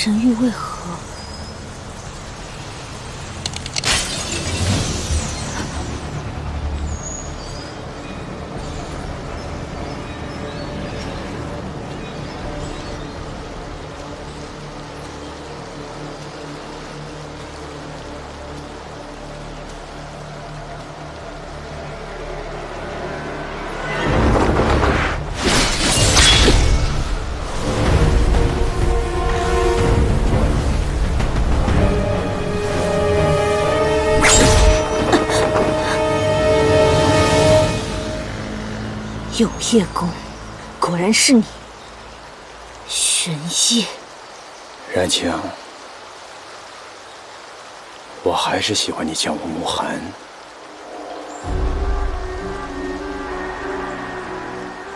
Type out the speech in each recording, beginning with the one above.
神域为何？有夜宫，果然是你，玄烨。然清，我还是喜欢你叫我慕寒。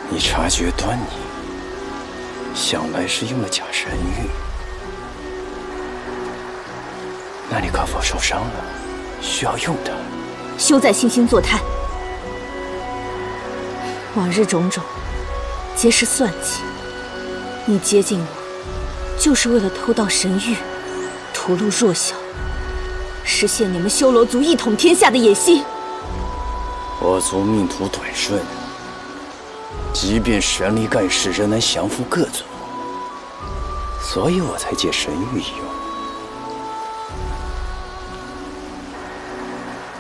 你察觉端倪，想来是用了假神玉。那你可否受伤了？需要用它？休在惺惺作态。往日种种，皆是算计。你接近我，就是为了偷盗神玉，屠戮弱小，实现你们修罗族一统天下的野心。我族命途短顺，即便神力盖世，仍难降服各族，所以我才借神玉一用。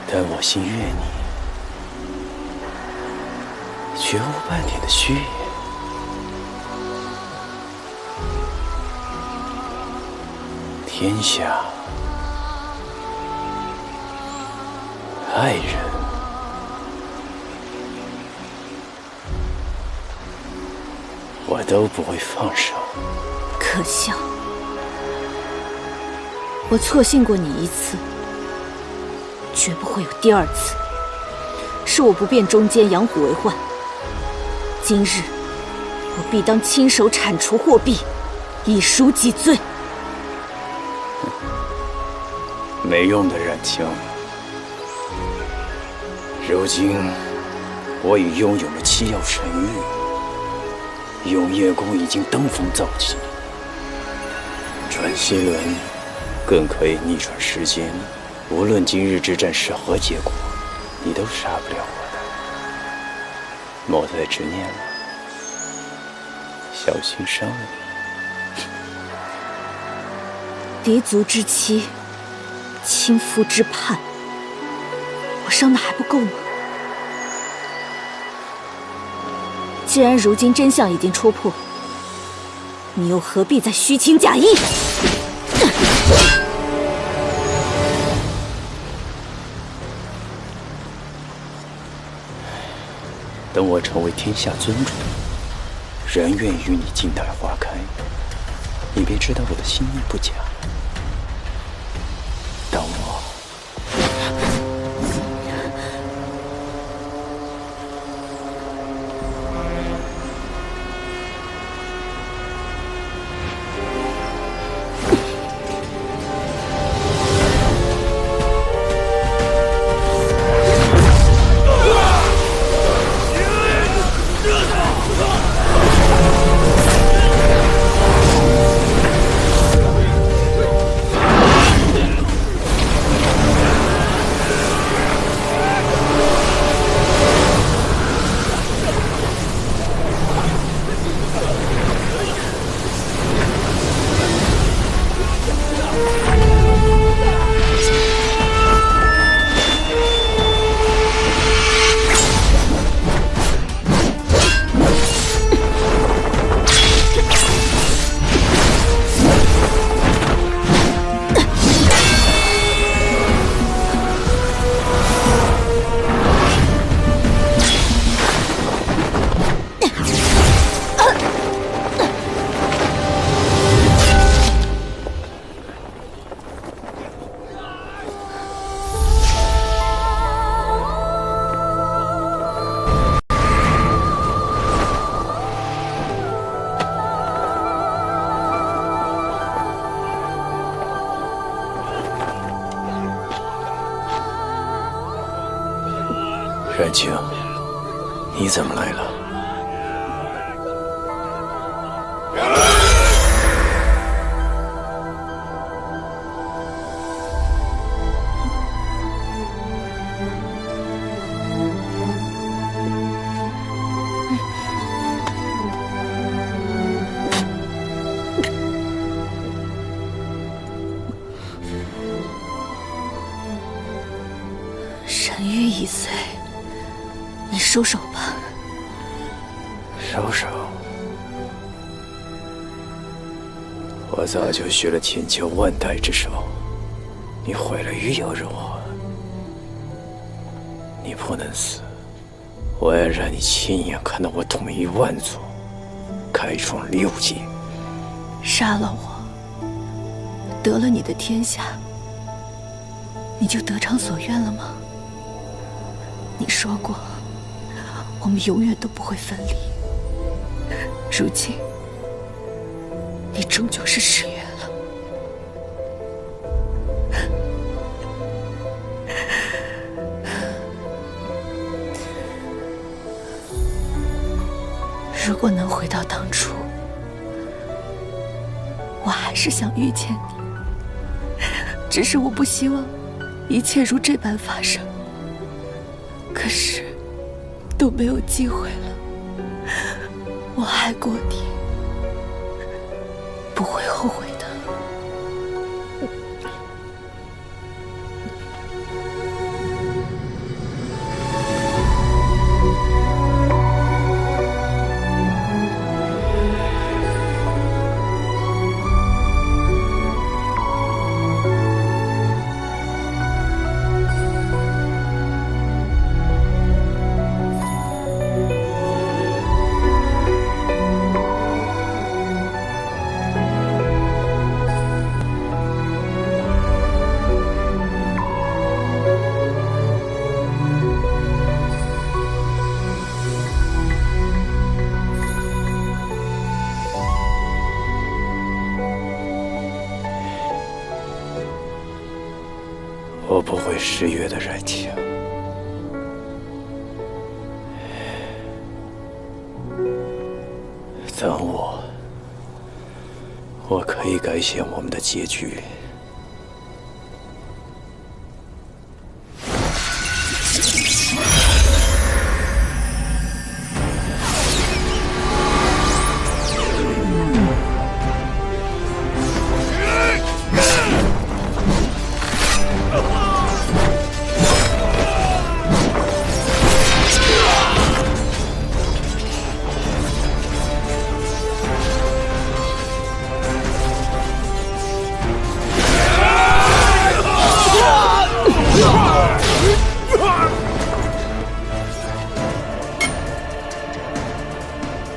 但我心悦你，绝无半点的虚言。天下爱人，我都不会放手。可笑！我错信过你一次，绝不会有第二次。是我不辨忠奸，养虎为患。今日我必当亲手铲除祸弊，以赎己罪。没用的冉清，如今我已拥有了七曜神域，永夜宫已经登峰造极，转西轮更可以逆转时间。无论今日之战是何结果，你都杀不了我的。莫再执念了，小心伤了你。敌族之妻，亲夫之叛，我伤的还不够吗？既然如今真相已经戳破，你又何必再虚情假意？等我成为天下尊主，人愿与你静待花开，你便知道我的心意不假。等我。冉清，你怎么来了？神域已碎，你收手吧。收手？我早就许了千秋万代之手，你毁了于有如何？你不能死，我要让你亲眼看到我统一万族，开创6界。杀了我，得了你的天下，你就得偿所愿了吗？你说过，我们永远都不会分离。如今，你终究是誓约了。如果能回到当初，我还是想遇见你，只是我不希望一切如这般发生。可是都没有机会了，我爱过你，不会后悔的。我不会失约的，冉青。等我可以改写我们的结局。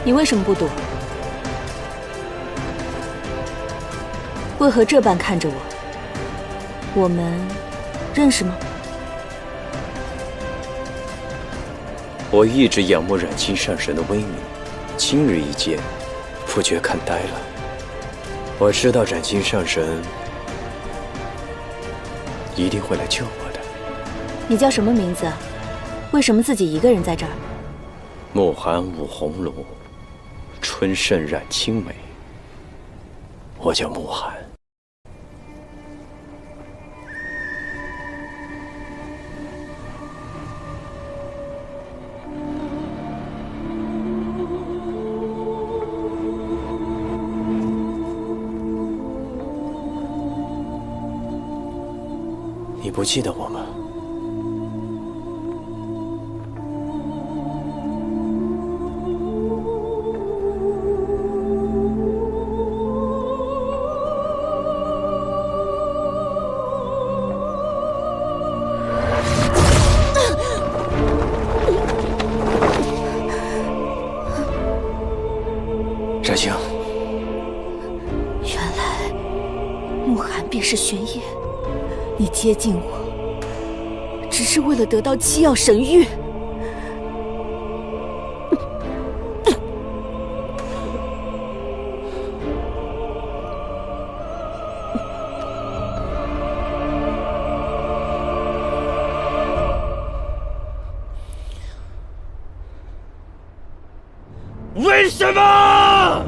你为什么不躲？为何这般看着我？我们认识吗？我一直仰慕冉青上神的威名，今日一见，不觉看呆了。我知道冉青上神一定会来救我的。你叫什么名字啊？为什么自己一个人在这儿？慕寒舞红炉，春盛染青梅。我叫慕寒。你不记得我吗？冉青，原来慕寒便是玄烨。你接近我，只是为了得到七曜神域。为什么？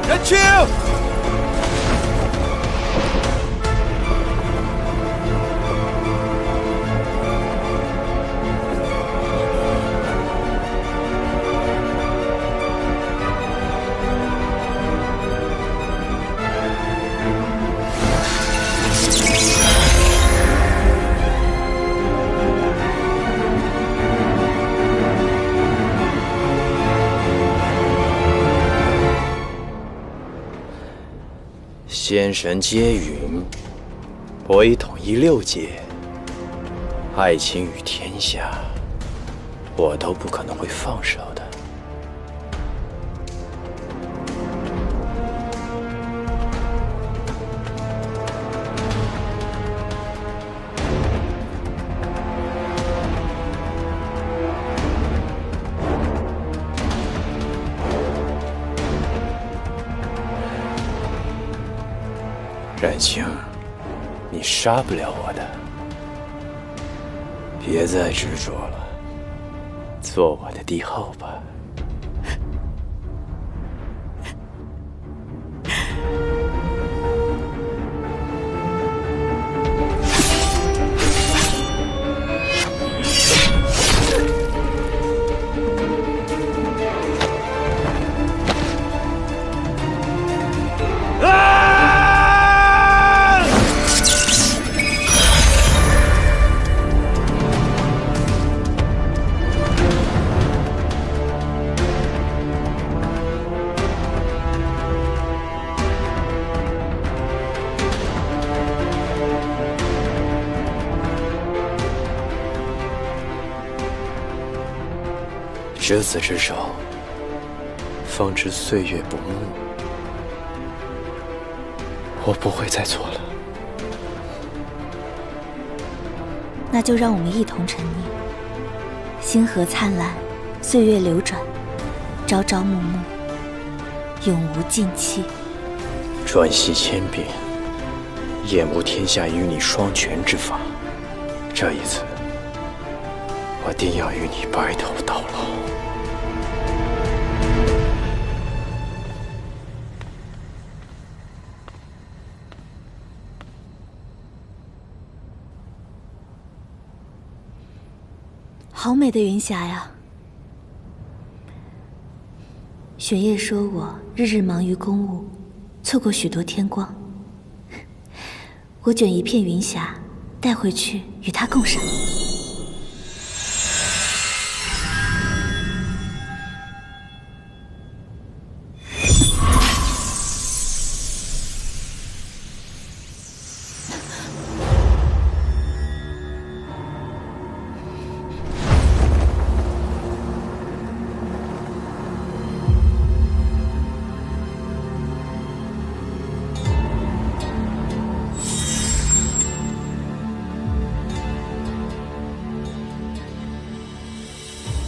人去！仙神皆允，我已统一6界，爱情与天下，我都不可能会放手的。冉青，你杀不了我的，别再执着了，做我的帝后吧。执子之手，方知岁月不暮。我不会再错了。那就让我们一同沉溺。星河灿烂，岁月流转，朝朝暮暮，永无尽期。转系千变，眼无天下与你双全之法。这一次，我定要与你白头到老。好美的云霞呀！雪夜说我日日忙于公务，错过许多天光。我卷一片云霞带回去与他共赏。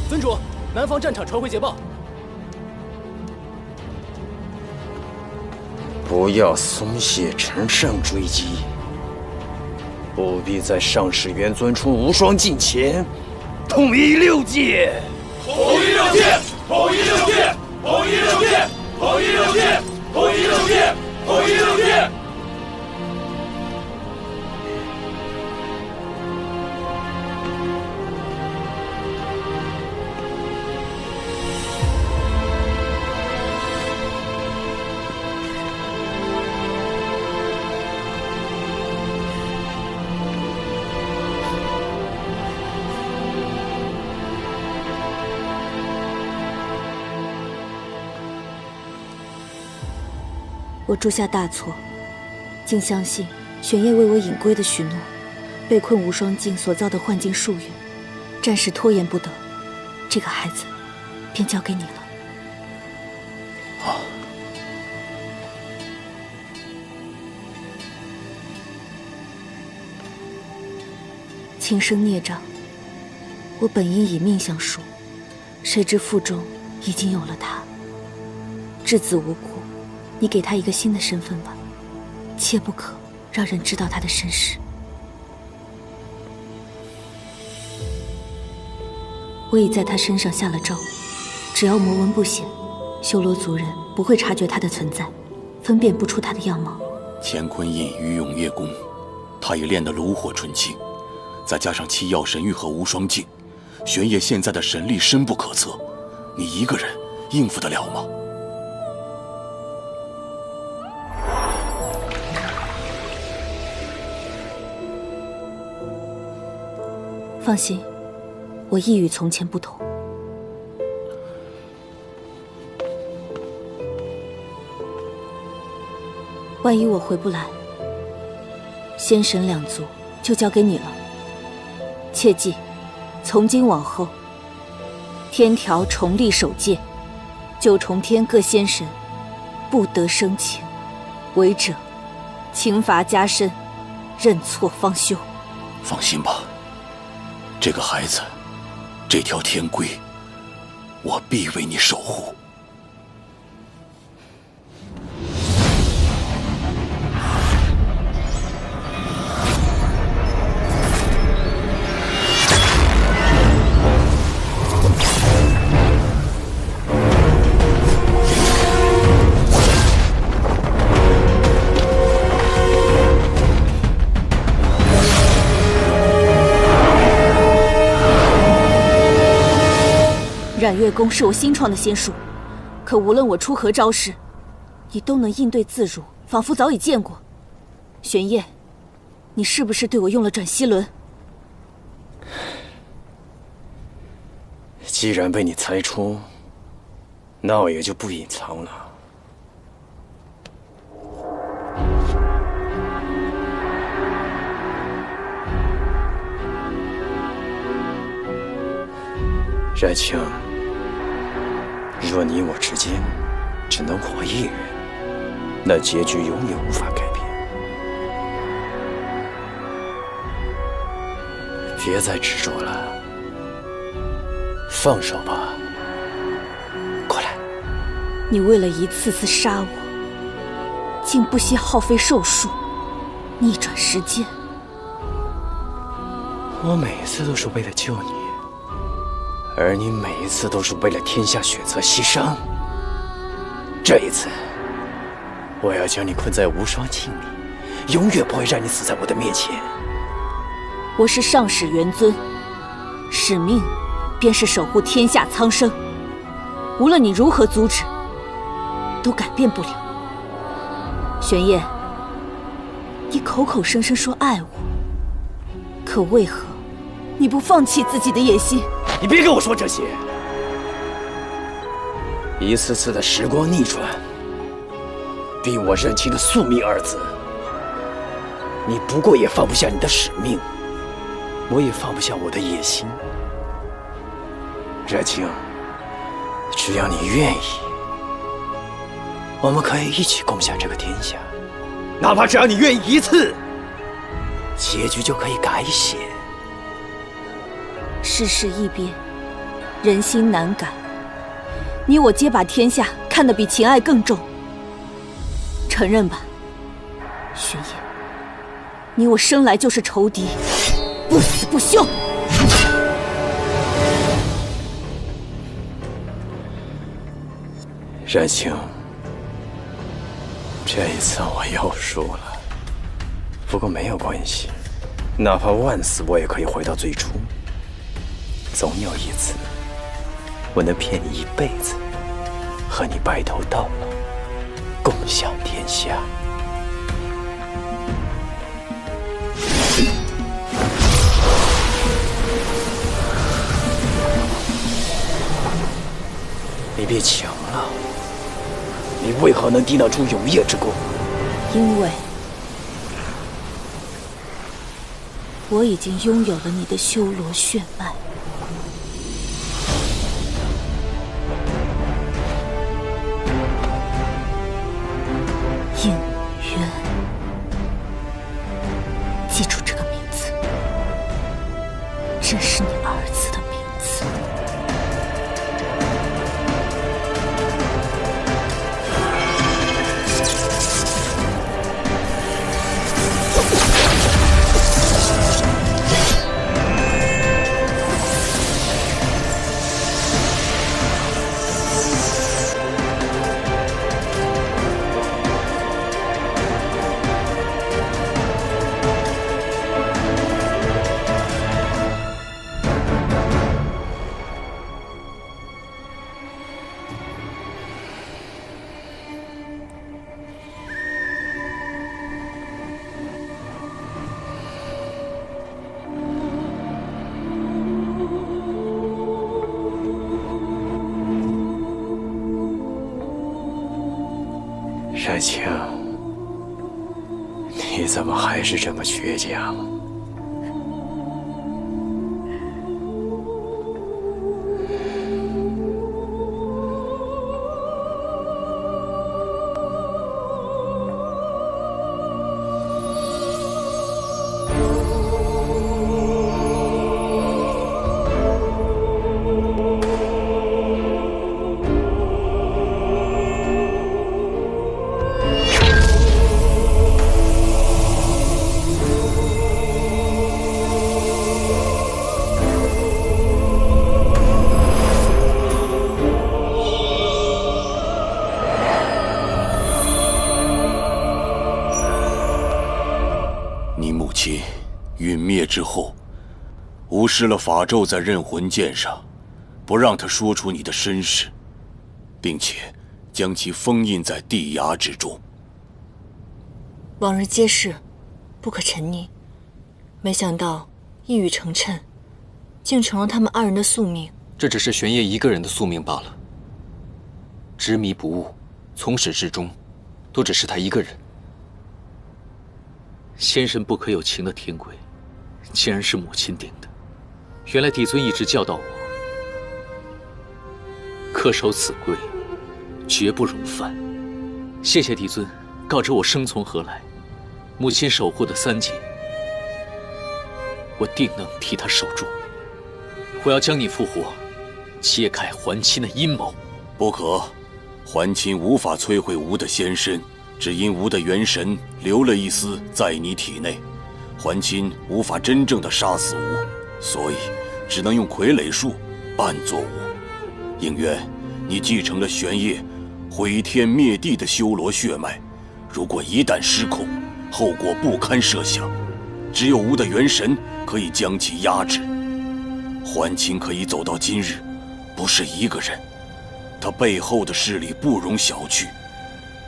尊主，南方战场传回捷报。不要松懈，乘胜追击，务必在上世元尊出无双境前，统一6界。统一6界！统一6界！统一6界！统一6界！统一6界！统一6界！我铸下大错，竟相信玄烨为我隐归的许诺，被困无双境所造的幻境数月，暂时拖延不得，这个孩子便交给你了。好。轻生孽障，我本应以命相赎，谁知腹中已经有了他。稚子无辜，你给他一个新的身份吧，切不可让人知道他的身世。我已在他身上下了咒，只要魔纹不显，修罗族人不会察觉他的存在。分辨不出他的样貌。乾坤印于永夜宫，他已练得炉火纯青，再加上七曜神域和无双镜，玄烨现在的神力深不可测，你一个人应付得了吗？放心，我亦与从前不同。万一我回不来，仙神两族就交给你了。切记，从今往后，天条重立守戒，九重天各仙神不得生情，违者刑罚加深，认错方休。放心吧，这个孩子，这条天规，我必为你守护。染月功是我新创的仙术，可无论我出何招式，你都能应对自如，仿佛早已见过。玄烨，你是不是对我用了转息轮？既然被你猜出，那我也就不隐藏了。冉青，若你我之间只能活一人，那结局永远无法改变。别再执着了，放手吧。过来。你为了一次次杀我，竟不惜耗费寿数，逆转时间。我每次都是为了救你，而你每一次都是为了天下选择牺牲。这一次，我要将你困在无双镜里，永远不会让你死在我的面前。我是上使元尊，使命便是守护天下苍生。无论你如何阻止，都改变不了。玄烨，你口口声声说爱我，可为何你不放弃自己的野心？你别跟我说这些。一次次的时光逆转，逼我认清了宿命二字。你不过也放不下你的使命，我也放不下我的野心。冉青，只要你愿意，我们可以一起共享这个天下。哪怕只要你愿意一次，结局就可以改写。世事易变，人心难改。你我皆把天下看得比情爱更重。承认吧，玄烨，你我生来就是仇敌，不死不休。冉青，这一次我又输了，不过没有关系，哪怕万死，我也可以回到最初。总有一次，我能骗你一辈子，和你白头到老，共享天下。你别强了，你为何能抵挡住永夜之功？因为我已经拥有了你的修罗血脉。应渊，记住这个名字，这是你儿子的名字。山清，你怎么还是这么倔强？陨灭之后，无视了法咒在刃魂剑上，不让他说出你的身世，并且将其封印在地崖之中。往日皆是，不可沉溺。没想到一语成谶，竟成了他们二人的宿命。这只是玄烨一个人的宿命罢了。执迷不悟，从始至终，都只是他一个人。先神不可有情的天规，竟然是母亲定的。原来帝尊一直教导我，恪守此规，绝不容犯。谢谢帝尊告知我生从何来，母亲守护的三界，我定能替她守住。我要将你复活，揭开还亲的阴谋。不可，还亲无法摧毁吾的仙身。只因吾的元神留了一丝在你体内，还亲无法真正的杀死吾，所以只能用傀儡术扮作吾。应渊，你继承了玄烨毁天灭地的修罗血脉，如果一旦失控，后果不堪设想。只有吾的元神可以将其压制。还亲可以走到今日，不是一个人，他背后的势力不容小觑。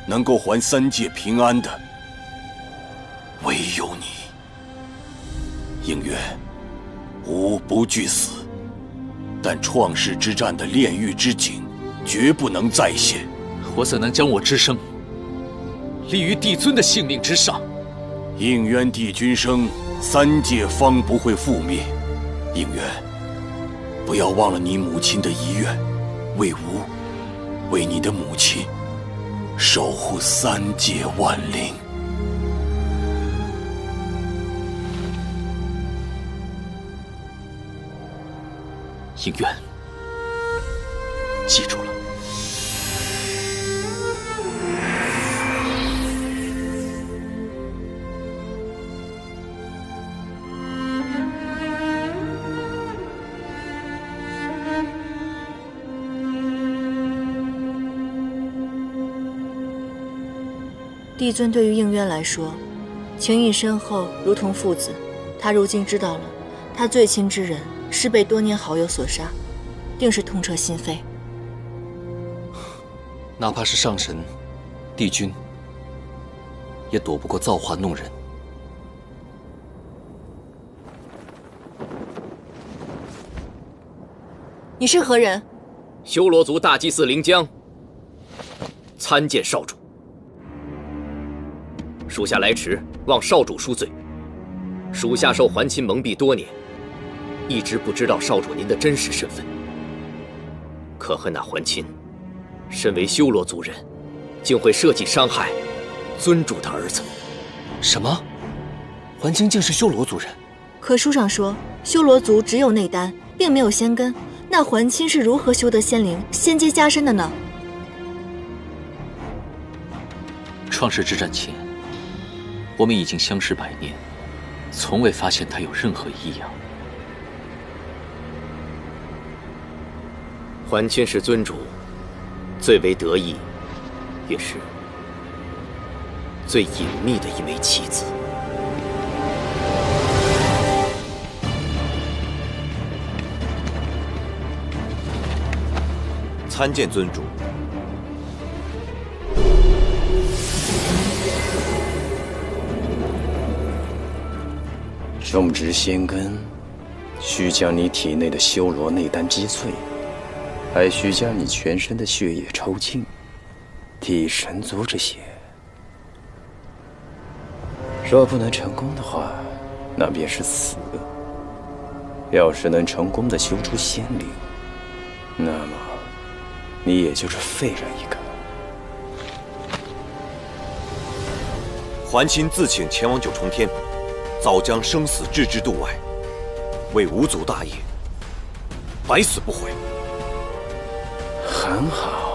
能够还三界平安的，唯有你。应渊，吾不惧死，但创世之战的炼狱之景，绝不能再现。我怎能将我之生立于帝尊的性命之上？应渊帝君生，三界方不会覆灭。应渊，不要忘了你母亲的遗愿，为吾，为你的母亲。守护三界万灵。应渊，记住了。帝尊对于应渊来说，情谊深厚，如同父子。他如今知道了，他最亲之人是被多年好友所杀，定是痛彻心扉。哪怕是上神、帝君，也躲不过造化弄人。你是何人？修罗族大祭司灵江，参见少主。属下来迟，望少主恕罪。属下受还亲蒙蔽多年，一直不知道少主您的真实身份。可恨那还亲，身为修罗族人，竟会设计伤害尊主的儿子。什么？还清竟是修罗族人？可书上说，修罗族只有内丹，并没有仙根。那还亲是如何修得仙灵、仙阶加身的呢？创世之战前，我们已经相识100年，从未发现他有任何异样。还亲是尊主最为得意，也是最隐秘的一枚棋子。参见尊主。种植仙根，需将你体内的修罗内丹击碎，还需将你全身的血液抽净，替神族之血若不能成功的话，那便是死；要是能成功的修出仙灵，那么你也就是废人一个。桓钦自请前往九重天，早将生死置之度外，为无族大业，百死不悔。很好。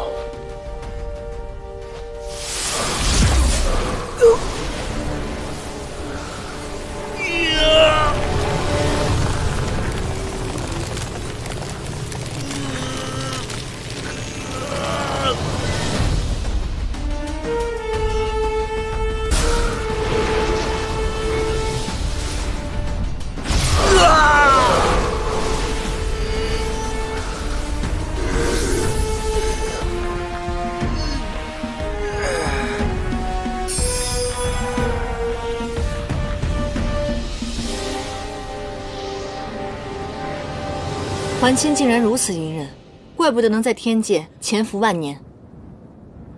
桓钦竟然如此隐忍，怪不得能在天界潜伏万年。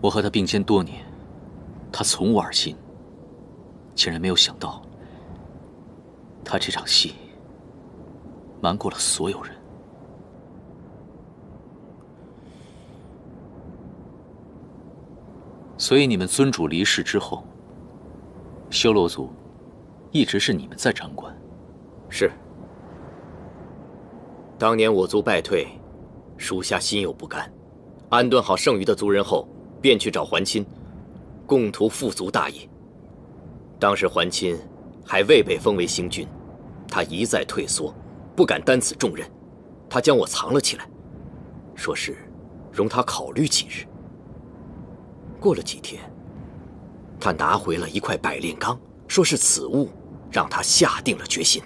我和他并肩多年，他从我而亲，竟然没有想到，他这场戏瞒过了所有人。所以你们尊主离世之后，修罗族一直是你们在掌管。是。当年我族败退，属下心有不甘，安顿好剩余的族人后，便去找桓钦，共图复族大业。当时桓钦还未被封为星君，他一再退缩，不敢担此重任，他将我藏了起来，说是容他考虑几日。过了几天，他拿回了一块百炼钢，说是此物让他下定了决心。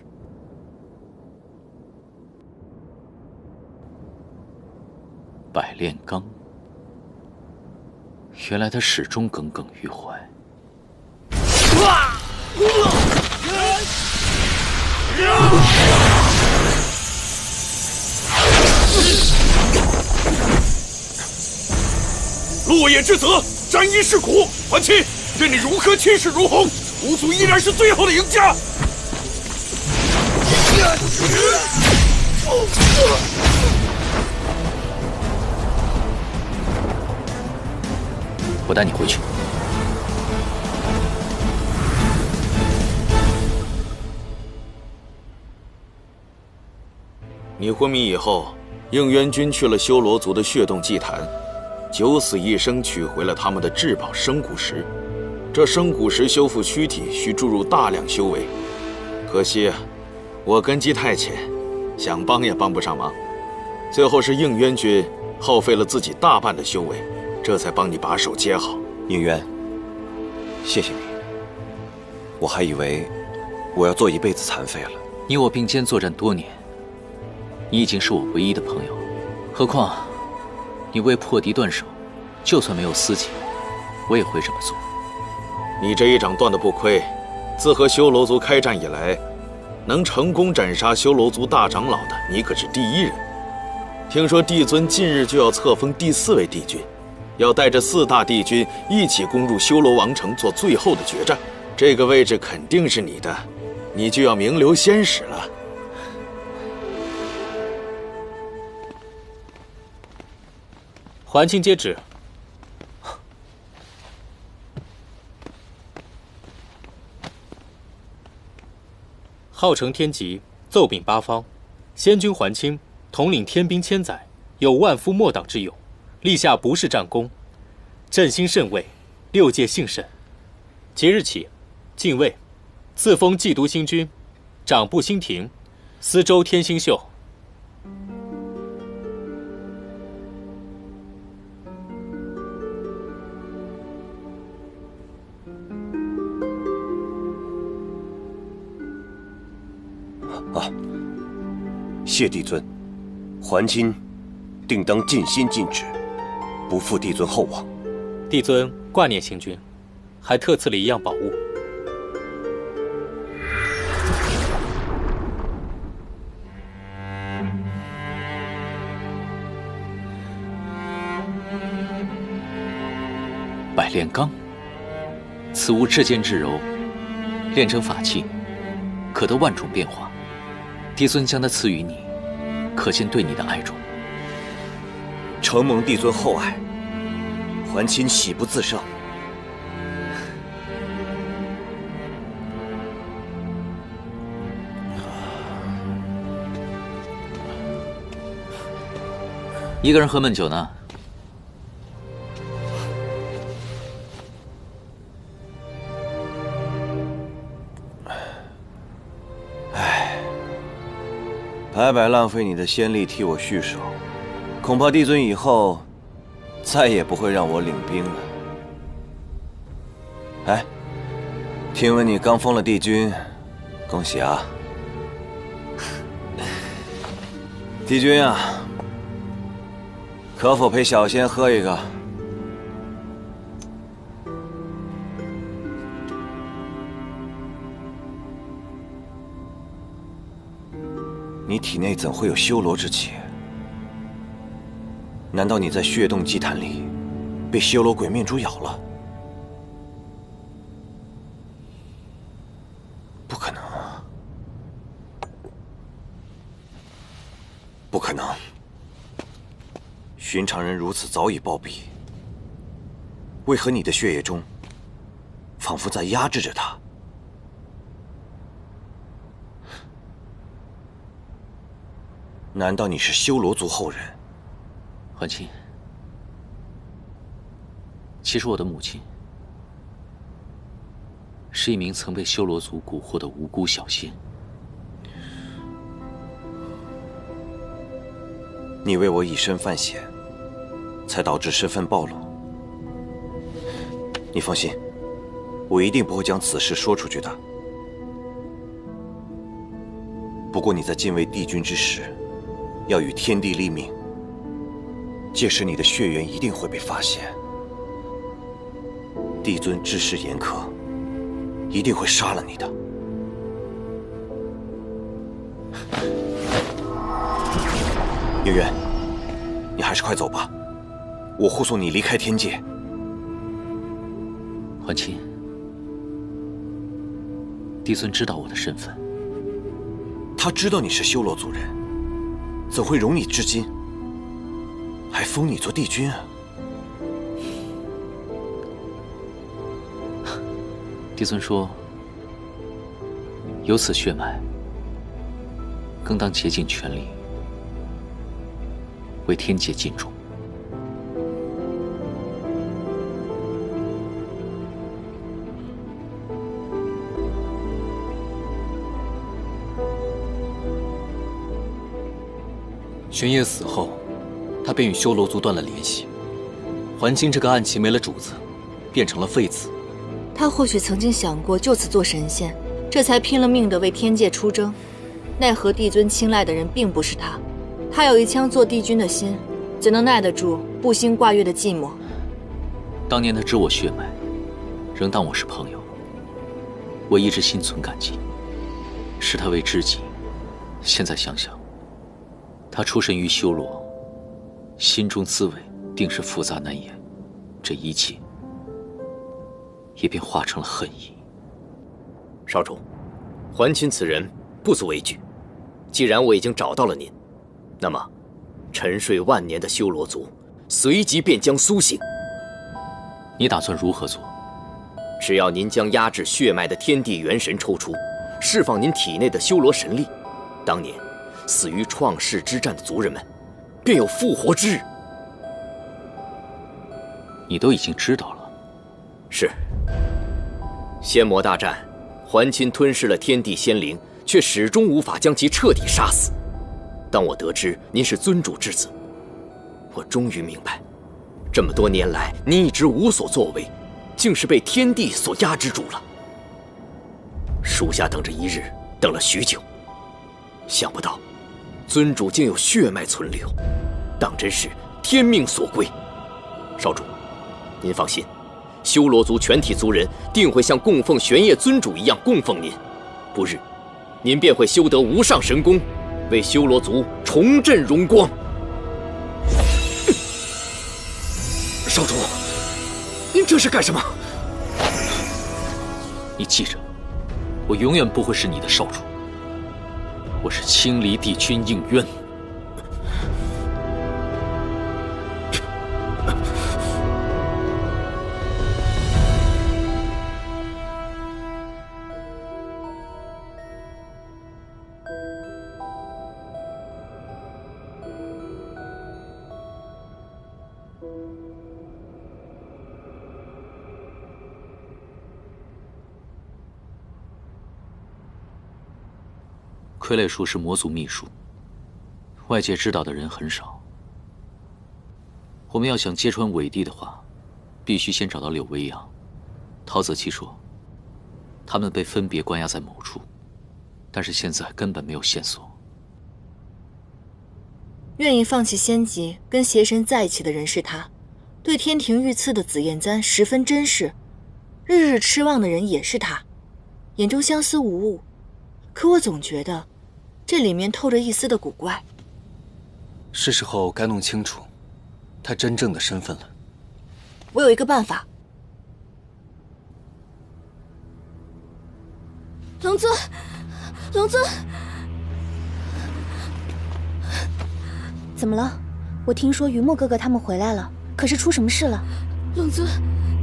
百炼钢，原来他始终耿耿于怀。落叶之泽，沾衣是苦。桓钦，任你如何气势如虹，无族依然是最后的赢家。我带你回去。你昏迷以后，应渊君去了修罗族的血洞祭坛，九死一生取回了他们的至宝生骨石。这生骨石修复躯体需注入大量修为，可惜我根基太浅，想帮也帮不上忙。最后是应渊君耗费了自己大半的修为，这才帮你把手接好。应渊，谢谢你。我还以为我要做一辈子残废了。你我并肩作战多年，你已经是我唯一的朋友。何况你为破敌断手，就算没有私情，我也会这么做。你这一掌断得不亏，自和修罗族开战以来，能成功斩杀修罗族大长老的，你可是第一人。听说帝尊近日就要册封第4位帝君，要带着4大帝君一起攻入修罗王城做最后的决战。这个位置肯定是你的，你就要名留仙史了。桓钦接旨。号称天极，奏禀八方，先君桓钦统领天兵千载，有万夫莫挡之勇，立下不世战功，振兴甚慰，6界幸甚。即日起，禁卫，赐封祭都星君，掌部星庭，司州天星宿。谢帝尊，桓钦定当尽心尽职，不负帝尊厚望。帝尊挂念星君，还特赐了一样宝物。百炼钢，此物至坚至柔，炼成法器，可得万种变化。帝尊将它赐予你，可见对你的爱重。承蒙帝尊厚爱，还亲喜不自胜。一个人喝闷酒呢？白白浪费你的仙力替我续手，恐怕帝尊以后再也不会让我领兵了。哎，听闻你刚封了帝君，恭喜啊！帝君啊，可否陪小仙喝一个？你体内怎会有修罗之气？难道你在血洞祭坛里被修罗鬼面蛛咬了？不可能，不可能！寻常人如此早已暴毙，为何你的血液中仿佛在压制着他？难道你是修罗族后人？还亲，其实我的母亲是一名曾被修罗族蛊惑的无辜小仙。你为我以身犯险，才导致身份暴露。你放心，我一定不会将此事说出去的。不过你在进位帝君之时，要与天地立命，届时你的血缘一定会被发现。帝尊治世严苛，一定会杀了你的。应渊，你还是快走吧，我护送你离开天界。还亲，帝尊知道我的身份。他知道你是修罗族人，怎会容你至今？还封你做帝君啊！帝尊说，有此血脉，更当竭尽全力为天界尽忠。玄烨死后，他便与修罗族断了联系。还清这个暗器没了主子，变成了废子。他或许曾经想过就此做神仙，这才拼了命的为天界出征。奈何帝尊青睐的人并不是他，他有一腔做帝君的心，怎能耐得住不兴挂月的寂寞？当年他知我血脉，仍当我是朋友，我一直心存感激，视他为知己。现在想想，他出身于修罗，心中滋味定是复杂难言，这一切也便化成了恨意。少主，还亲此人不足为惧。既然我已经找到了您，那么沉睡万年的修罗族随即便将苏醒。你打算如何做？只要您将压制血脉的天地元神抽出，释放您体内的修罗神力，当年死于创世之战的族人们便有复活之日。你都已经知道了。是。仙魔大战，还亲吞噬了天地仙灵，却始终无法将其彻底杀死。当我得知您是尊主之子，我终于明白，这么多年来您一直无所作为，竟是被天地所压制住了。属下等着一日，等了许久，想不到尊主竟有血脉存留，当真是天命所归。少主，您放心，修罗族全体族人定会像供奉玄烨尊主一样供奉您，不日，您便会修得无上神功，为修罗族重振荣光。少主，您这是干什么？你记着，我永远不会是你的少主。我是青离帝君应渊。傀儡术是魔族秘术，外界知道的人很少。我们要想揭穿伪帝的话，必须先找到柳微阳、陶泽七说，他们被分别关押在某处，但是现在根本没有线索。愿意放弃仙籍跟邪神在一起的人是他，对天庭御赐的紫焰簪十分珍视，日日痴望的人也是他，眼中相思无误。可我总觉得这里面透着一丝的古怪。是时候该弄清楚他真正的身份了。我有一个办法。龙尊，龙尊，怎么了？我听说于墨哥哥他们回来了，可是出什么事了？龙尊，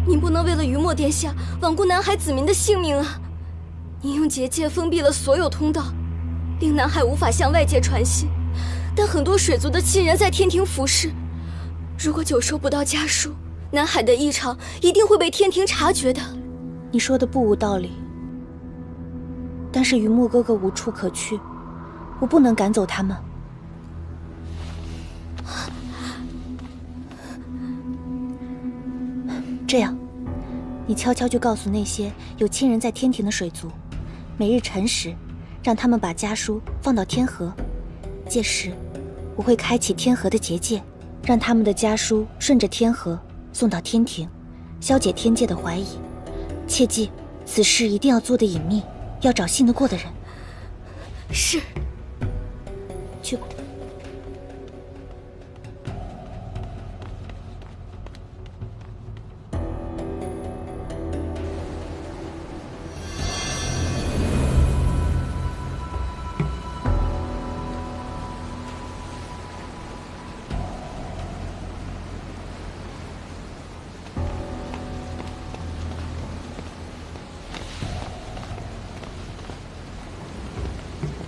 您不能为了于墨殿下罔顾南海子民的性命啊！您用结界封闭了所有通道，令南海无法向外界传信，但很多水族的亲人在天庭服侍。如果久收不到家书，南海的异常一定会被天庭察觉的。你说的不无道理，但是于墨哥哥无处可去，我不能赶走他们。这样，你悄悄就告诉那些有亲人在天庭的水族，每日辰时，让他们把家书放到天河。届时，我会开启天河的结界，让他们的家书顺着天河送到天庭，消解天界的怀疑。切记，此事一定要做得隐秘，要找信得过的人。是。去吧。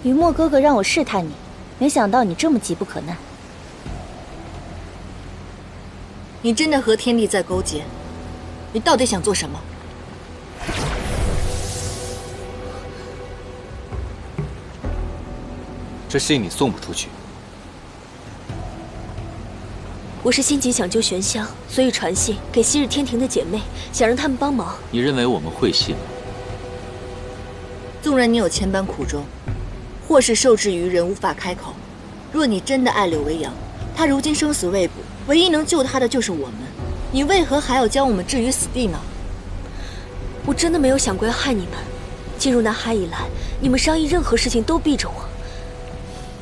于墨哥哥让我试探你，没想到你这么急不可耐。你真的和天帝在勾结？你到底想做什么？这信你送不出去。我是心急想救玄香，所以传信给昔日天庭的姐妹，想让他们帮忙。你认为我们会信吗？纵然你有千般苦衷，或是受制于人无法开口，若你真的爱柳微阳，他如今生死未卜，唯一能救他的就是我们，你为何还要将我们置于死地呢？我真的没有想过要害你们。进入南海以来，你们商议任何事情都避着我。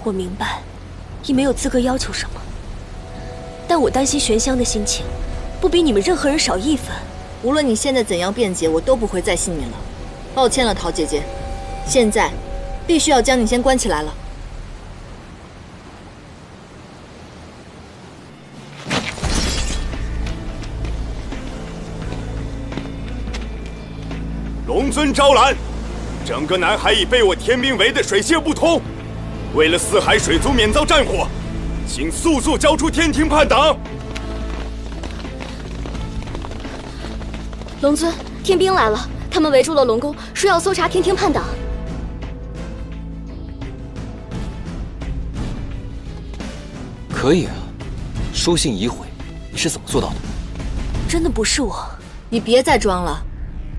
我明白，亦没有资格要求什么，但我担心玄香的心情，不比你们任何人少一分。无论你现在怎样辩解，我都不会再信你了。抱歉了，陶姐姐，现在必须要将你先关起来了。龙尊招揽，整个南海已被我天兵围得水泄不通。为了四海水族免遭战火，请速速交出天庭叛党。龙尊，天兵来了，他们围住了龙宫，说要搜查天庭叛党。可以啊，书信已毁，你是怎么做到的？真的不是我。你别再装了，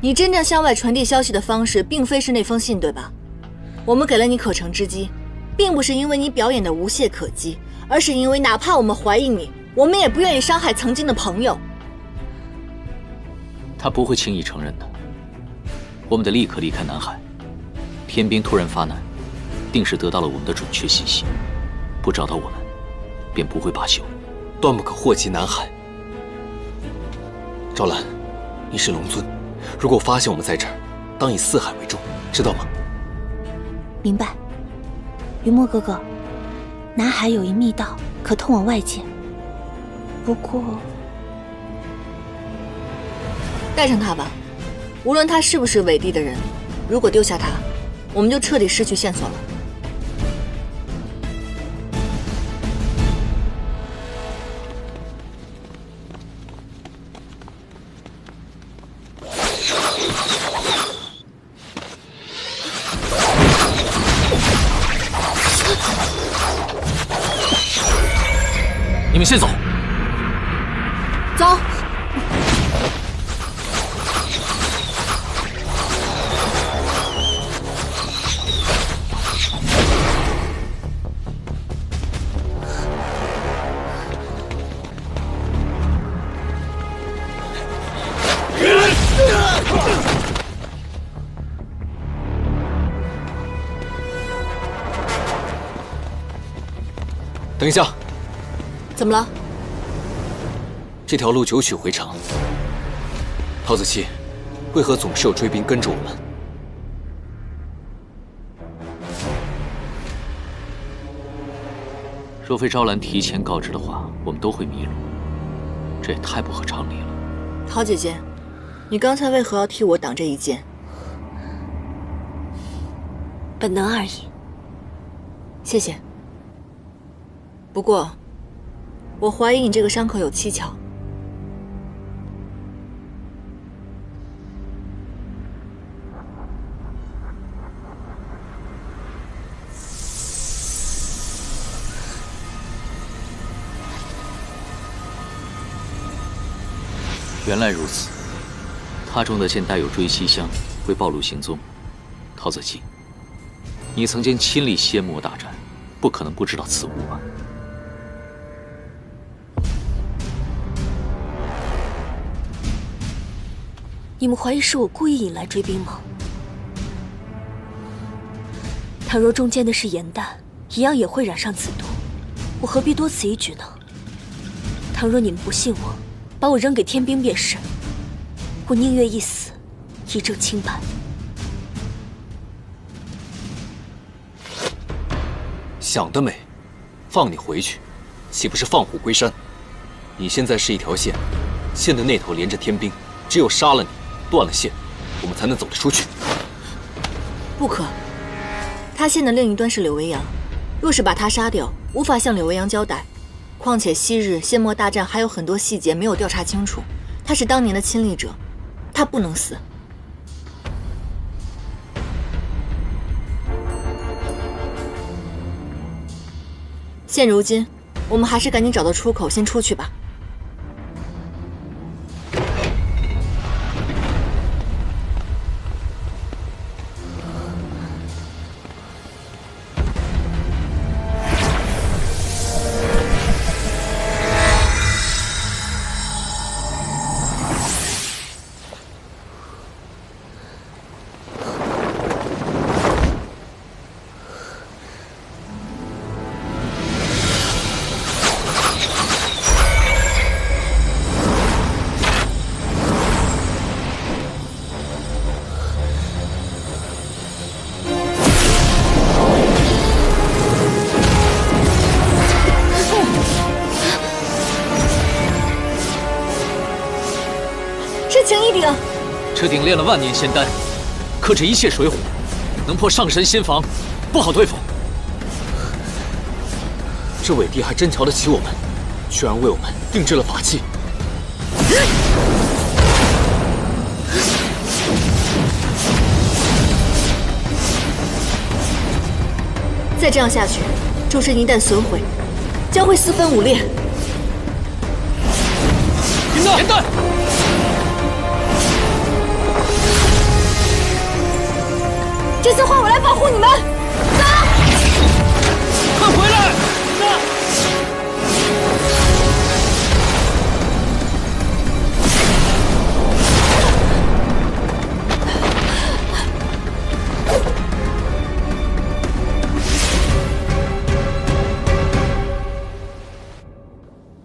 你真正向外传递消息的方式，并非是那封信，对吧？我们给了你可乘之机，并不是因为你表演的无懈可击，而是因为哪怕我们怀疑你，我们也不愿意伤害曾经的朋友。他不会轻易承认的。我们得立刻离开南海。天兵突然发难，定是得到了我们的准确信息，不找到我们，便不会罢休。断不可祸及南海。赵兰，你是龙尊，如果发现我们在这儿，当以四海为重，知道吗？明白。云墨哥哥，南海有一密道可通往外界，不过带上他吧，无论他是不是伪帝的人，如果丢下他，我们就彻底失去线索了。你们先走。走。等一下。怎么了？这条路久曲回肠。陶子期，为何总是有追兵跟着我们？若非昭兰提前告知的话，我们都会迷路。这也太不合常理了。陶姐姐，你刚才为何要替我挡这一剑？本能而已。谢谢。不过，我怀疑你这个伤口有蹊跷。原来如此，他中的剑带有追息香，会暴露行踪。陶子期，你曾经亲历仙魔大战，不可能不知道此物吧？你们怀疑是我故意引来追兵吗？倘若中间的是颜淡，一样也会染上此毒，我何必多此一举呢？倘若你们不信我，把我扔给天兵便是，我宁愿一死，以证清白。想得美，放你回去，岂不是放虎归山？你现在是一条线，线的那头连着天兵，只有杀了你，断了线，我们才能走得出去。不可，他线的另一端是柳维扬，若是把他杀掉，无法向柳维扬交代。况且昔日仙魔大战还有很多细节没有调查清楚，他是当年的亲历者，他不能死。现如今，我们还是赶紧找到出口，先出去吧。这鼎炼了万年仙丹，克制一切水火，能破上神仙防，不好对付。这伪帝还真瞧得起我们，居然为我们定制了法器。再这样下去，周身一旦损毁，将会四分五裂。颜淡，这次换我来保护你们，走！快回来！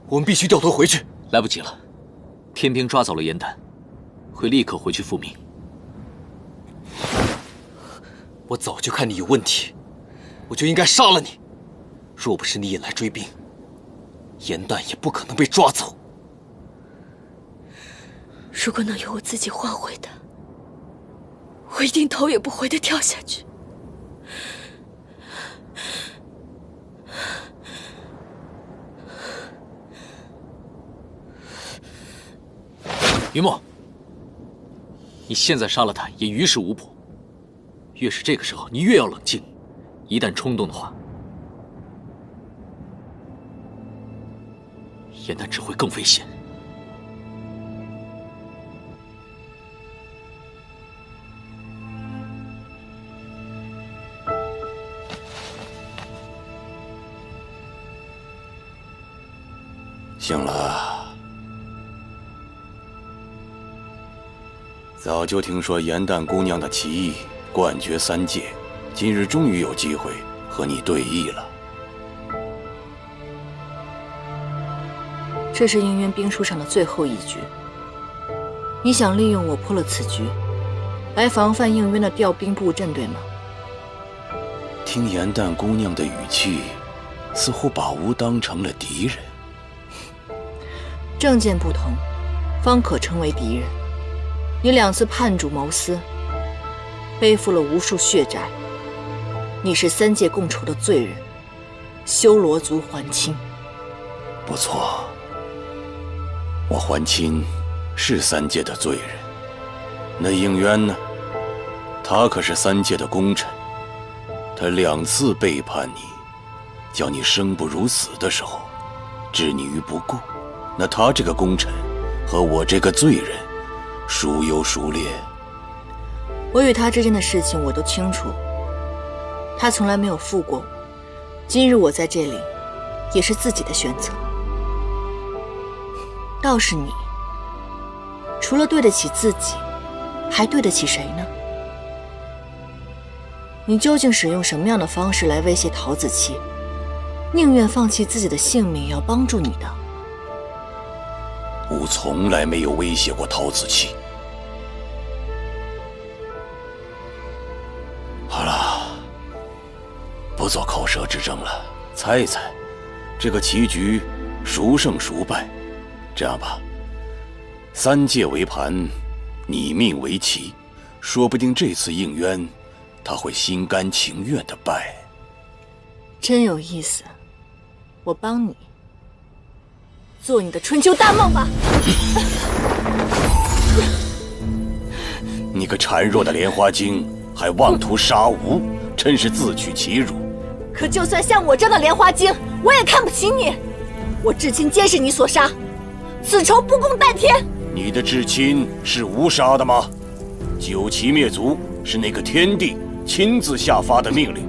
我们必须掉头回去，来不及了。天兵抓走了颜淡，会立刻回去复命。我早就看你有问题，我就应该杀了你。若不是你引来追兵，严旦也不可能被抓走。如果能由我自己换回的，我一定头也不回地跳下去。云墨，你现在杀了他也于事无补。越是这个时候，你越要冷静。一旦冲动的话，严旦只会更危险。醒了。早就听说严旦姑娘的棋艺冠绝3界，今日终于有机会和你对弈了。这是应渊兵书上的最后一局。你想利用我破了此局，来防范应渊的调兵布阵，对吗？听严旦姑娘的语气，似乎把吾当成了敌人。政见不同，方可称为敌人。你2次叛主谋私，背负了无数血债。你是3界共仇的罪人，修罗族还清。不错，我还清是3界的罪人。那应渊呢？他可是3界的功臣，他2次背叛你，叫你生不如死的时候，置你于不顾。那他这个功臣和我这个罪人，孰优孰劣？我与他之间的事情我都清楚，他从来没有负过我。今日我在这里，也是自己的选择。倒是你，除了对得起自己，还对得起谁呢？你究竟使用什么样的方式来威胁陶子期，宁愿放弃自己的性命也要帮助你的？吾从来没有威胁过陶子期。好了，不做口舌之争了，猜一猜，这个棋局孰胜孰败？这样吧，3界为盘，你命为棋，说不定这次应渊，他会心甘情愿地败。真有意思，我帮你做你的春秋大梦吧。你个孱弱的莲花精，还妄图杀吾，真是自取其辱。可就算像我这样的莲花精，我也看不起你。我至亲皆是你所杀，此仇不共戴天。你的至亲是吾杀的吗？九旗灭族是那个天帝亲自下发的命令，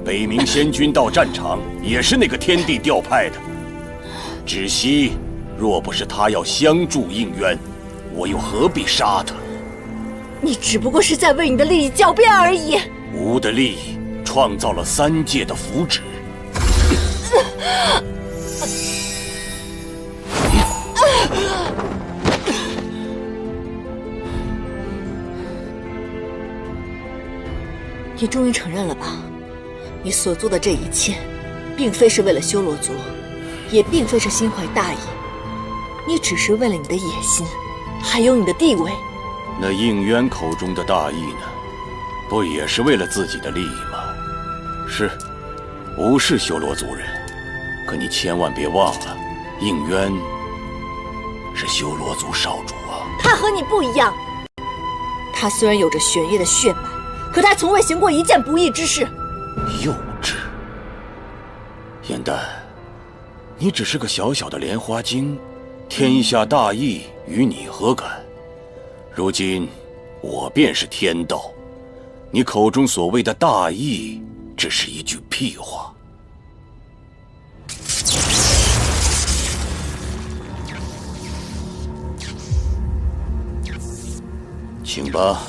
北冥仙君到战场也是那个天帝调派的。只惜，若不是他要相助应渊，我又何必杀他？你只不过是在为你的利益狡辩而已。吾的利益创造了3界的福祉。你终于承认了吧？你所做的这一切，并非是为了修罗族，也并非是心怀大义，你只是为了你的野心，还有你的地位。那应渊口中的大义呢？不也是为了自己的利益吗？是，吾是修罗族人，可你千万别忘了，应渊是修罗族少主啊。他和你不一样，他虽然有着玄烨的血脉，可他从未行过一件不义之事。幼稚！严旦，你只是个小小的莲花精，天下大义与你何干？如今我便是天道，你口中所谓的大义，只是一句屁话。请吧。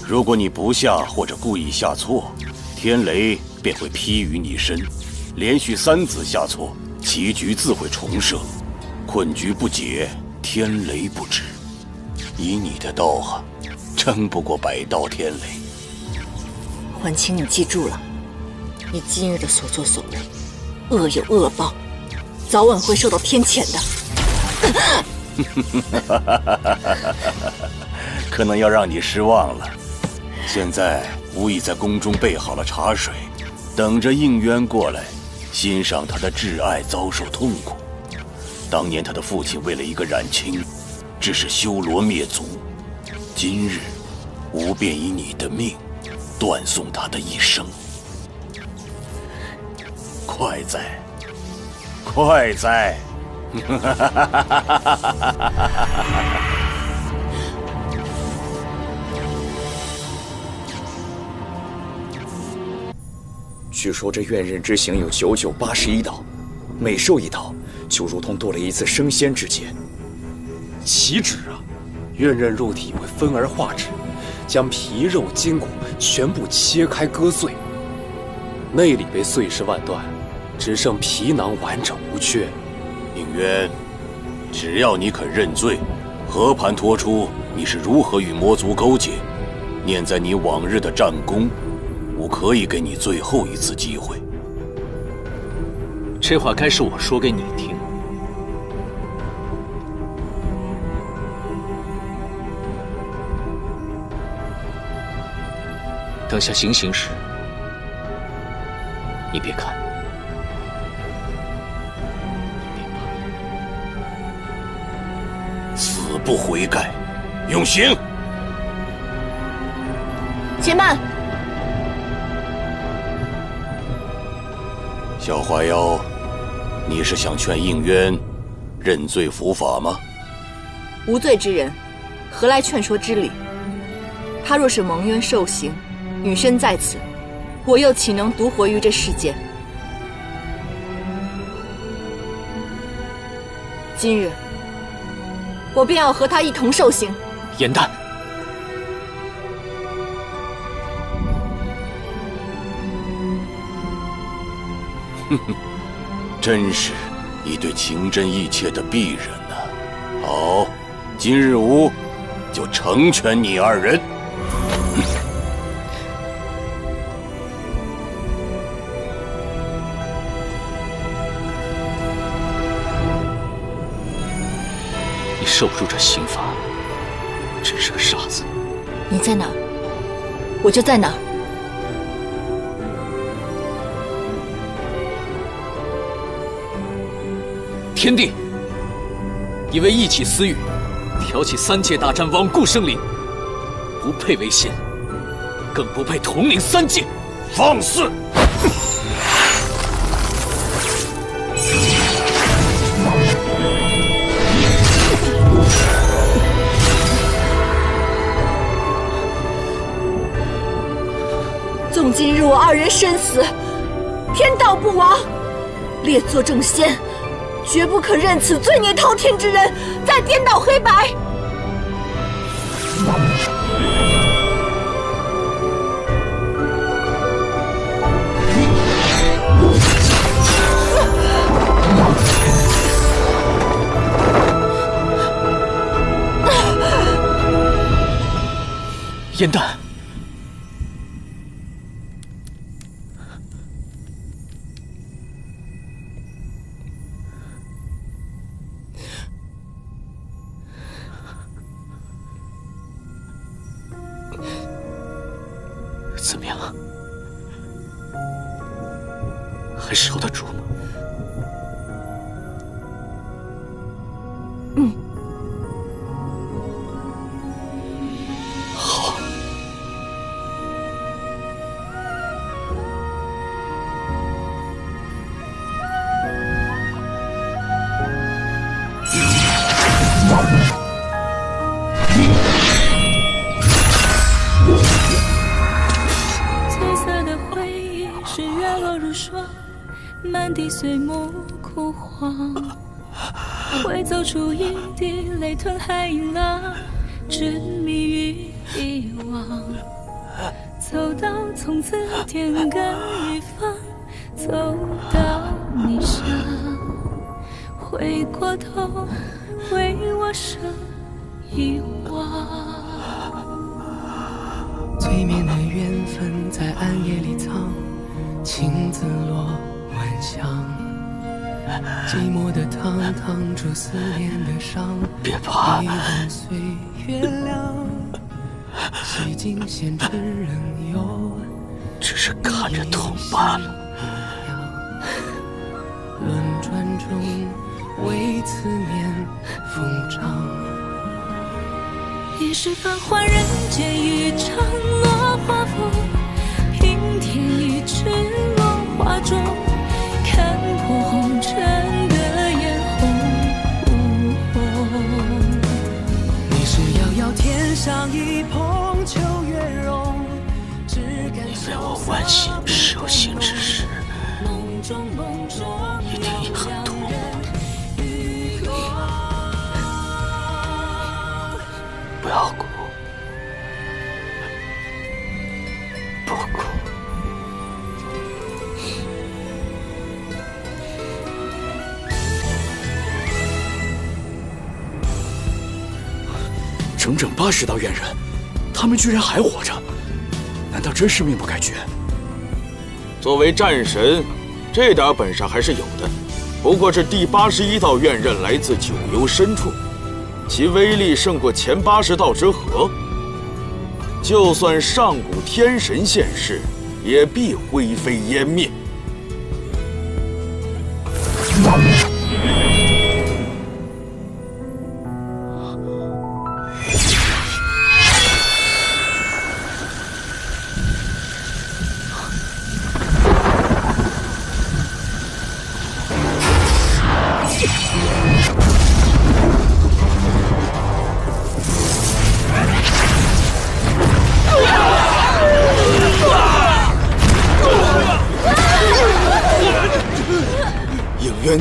如果你不下或者故意下错，天雷便会劈于你身，连续3子下错，棋局自会重设，困局不解，天雷不止。以你的道行，争不过100道天雷。婉清，你记住了，你今日的所作所为，恶有恶报，早晚会受到天谴的。可能要让你失望了。现在吾已在宫中备好了茶水，等着应渊过来欣赏他的挚爱遭受痛苦。当年他的父亲为了一个冉青，致使修罗灭族。今日吾便以你的命，断送他的一生。快哉，快哉！据说这怨刃之刑有9981道，每受一刀，就如同多了一次升仙之劫。岂止啊！怨刃肉体会分而化之，将皮肉筋骨全部切开割碎，内里被碎尸万段，只剩皮囊完整无缺。应渊，只要你肯认罪，和盘托出你是如何与魔族勾结，念在你往日的战功，我可以给你最后一次机会。这话该是我说给你听。等下行刑时，你别看，死不悔改，用刑！且慢！小花妖，你是想劝应渊认罪伏法吗？无罪之人，何来劝说之理？他若是蒙冤受刑，女身在此，我又岂能独活于这世间？今日，我便要和他一同受刑。颜淡，哼哼，真是一对情真意切的璧人呐！好，今日吾就成全你二人。你受不住这刑罚，真是个傻子。你在哪儿，我就在哪儿。天帝，因为一己私欲，挑起3界大战，罔顾生灵，不配为仙，更不配统领3界。放肆！纵今日我二人身死，天道不亡，列作正仙，绝不可任此罪孽滔天之人再颠倒黑白。颜淡，怎么样？还守得住吗？好。满地碎木枯黄，会走出一滴泪吞海银浪，执迷于遗忘。走到从此天各一方，走到你乡，回过头为我生遗忘。催眠的缘分在暗夜里藏，情字落晚香。寂寞的汤烫出思念的伤，别怕，陪伴岁月凉。洗尽闲尘仍有，只是看着痛罢了。轮转中为思念疯长。也是繁华人间一场落花风，平添一池落花中，看破红尘的眼红。你是遥遥天上一捧秋月容，只感因为我万幸手心之时，一定也很痛。不要哭，不哭。整整80道怨人，他们居然还活着，难道真是命不该绝？作为战神，这点本事还是有的。不过这第81道怨刃来自九幽深处，其威力胜过前80道之和。就算上古天神现世，也必灰飞烟灭。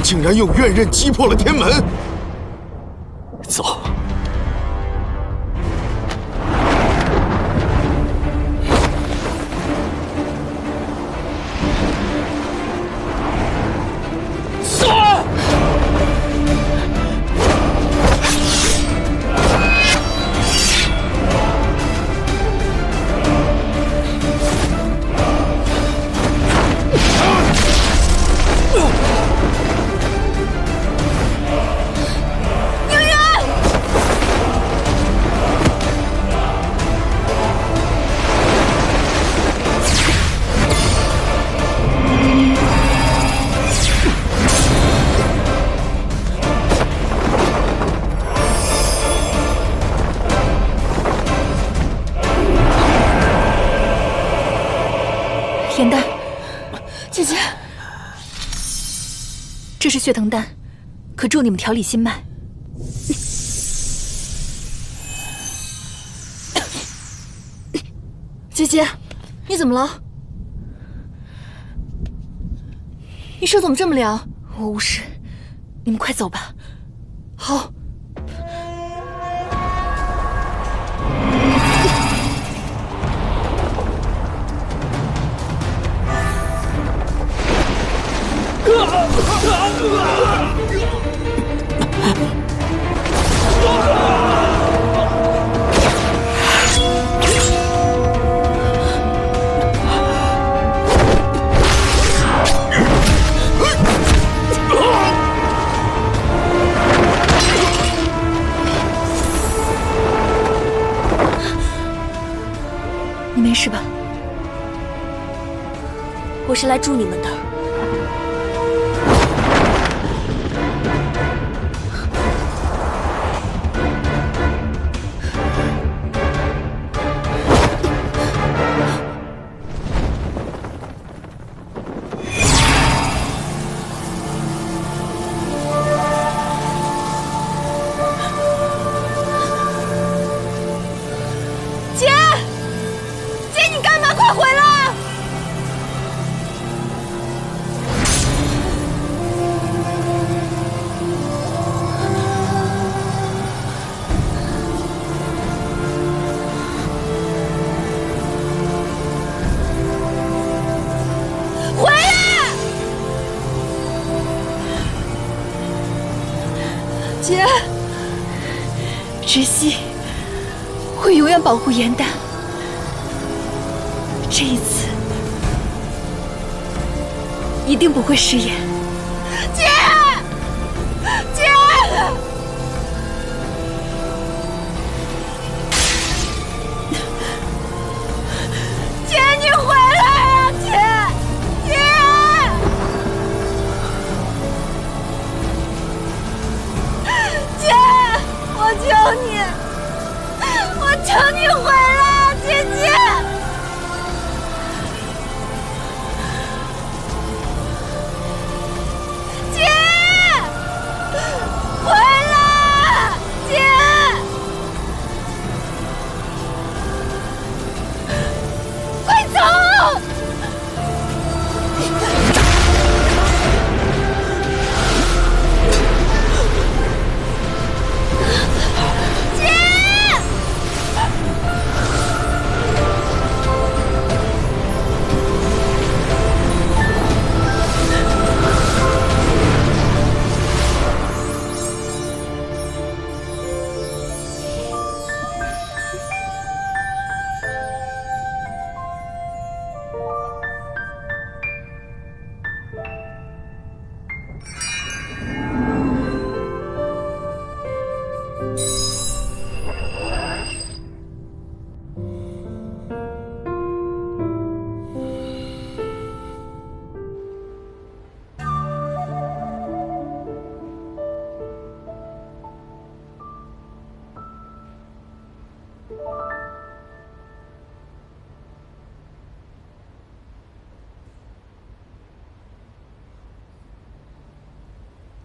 竟然用怨刃击破了天门！走。严丹，姐姐，这是血藤丹，可助你们调理心脉。姐姐，你怎么了？你手怎么这么凉？我无事，你们快走吧。好。你没事吧？我是来助你们的。姐，知悉会永远保护严丹。这一次一定不会食言。姐，姐，姐，你回来呀，姐，姐，姐，我求你，我求你回来，姐姐。回来，姐！快走！姐！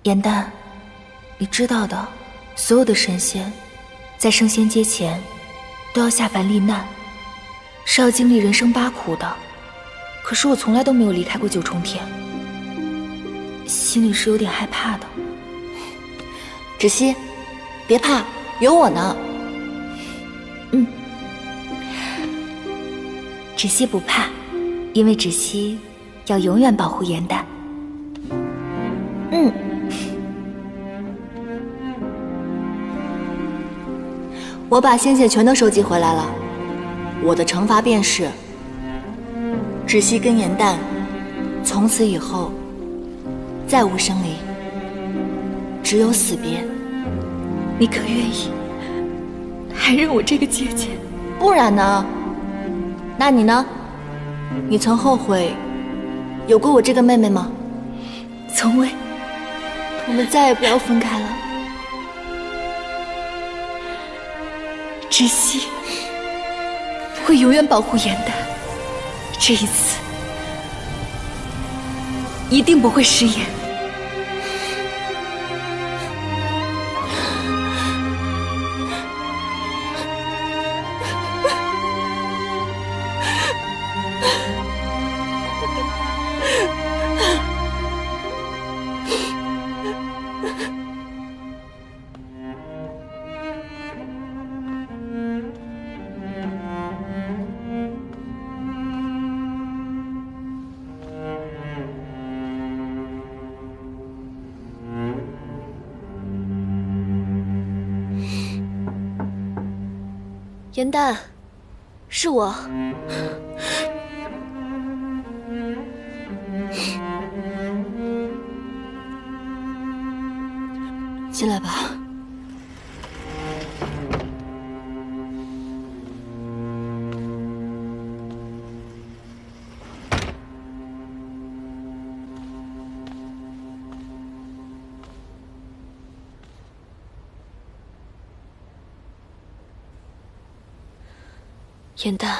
颜旦，你知道的，所有的神仙，在升仙阶前，都要下凡历难，是要经历人生八苦的。可是我从来都没有离开过九重天，心里是有点害怕的。芷溪，别怕，有我呢。芷溪不怕，因为芷溪要永远保护颜旦。我把仙血全都收集回来了，我的惩罚便是芷溪跟颜旦从此以后再无生离，只有死别。你可愿意还认我这个姐姐？不然呢？那你呢？你曾后悔有过我这个妹妹吗？从未。我们再也不要分开了。芷溪会永远保护颜旦，这一次一定不会食言。颜旦，是我。进来吧。颜旦，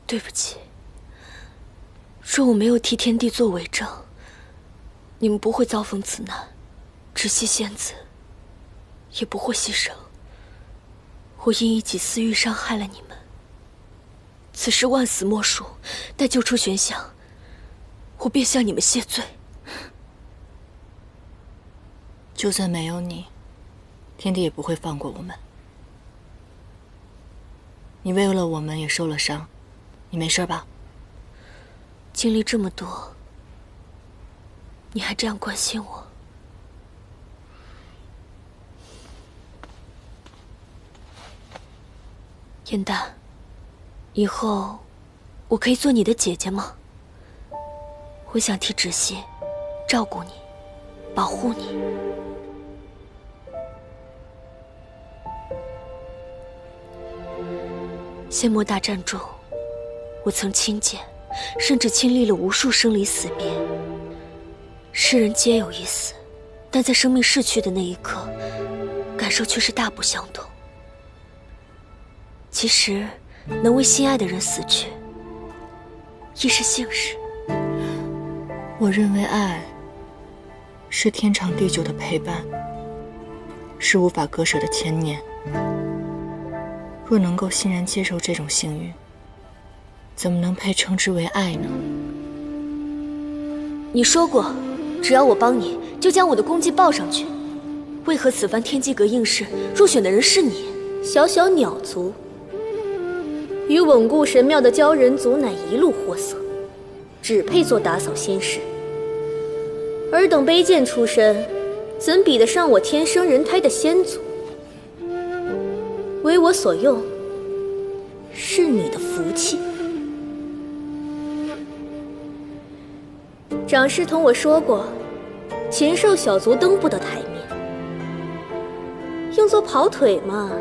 对不起。若我没有替天帝做为证，你们不会遭逢此难，芷溪仙子也不会牺牲。我因一己私欲伤害了你们，此事万死莫赎。待救出玄香，我便向你们谢罪。就算没有你，天帝也不会放过我们。你为了我们也受了伤，你没事吧？经历这么多，你还这样关心我？颜旦，以后我可以做你的姐姐吗？我想替芷溪照顾你，保护你。仙魔大战中，我曾亲见，甚至亲历了无数生离死别。世人皆有一死，但在生命逝去的那一刻，感受却是大不相同。其实，能为心爱的人死去，亦是幸事。我认为爱是天长地久的陪伴，是无法割舍的牵念。若能够欣然接受这种幸运，怎么能配称之为爱呢？你说过，只要我帮你，就将我的功绩报上去。为何此番天机阁应试入选的人是你？小小鸟族，与稳固神庙的鲛人族乃一路货色，只配做打扫仙室。尔等卑贱出身，怎比得上我天生人胎的仙族？为我所用，是你的福气。长师同我说过，禽兽小卒登不得台面，用作跑腿嘛，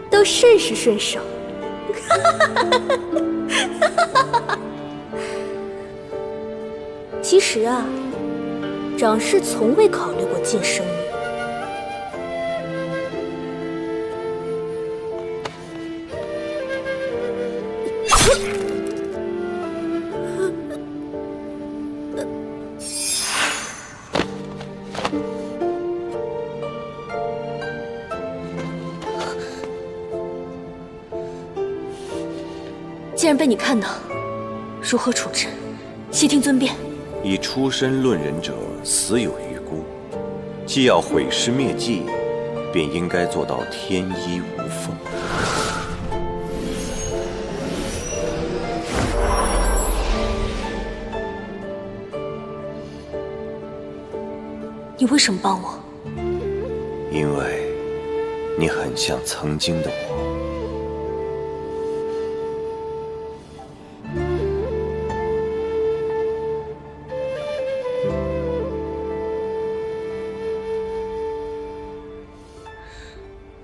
倒甚是顺手。其实啊，长师从未考虑过晋升你。既然被你看到，如何处置？悉听尊便。以出身论人者，死有余辜。既要毁尸灭迹，便应该做到天衣无缝。你为什么帮我？因为你很像曾经的我。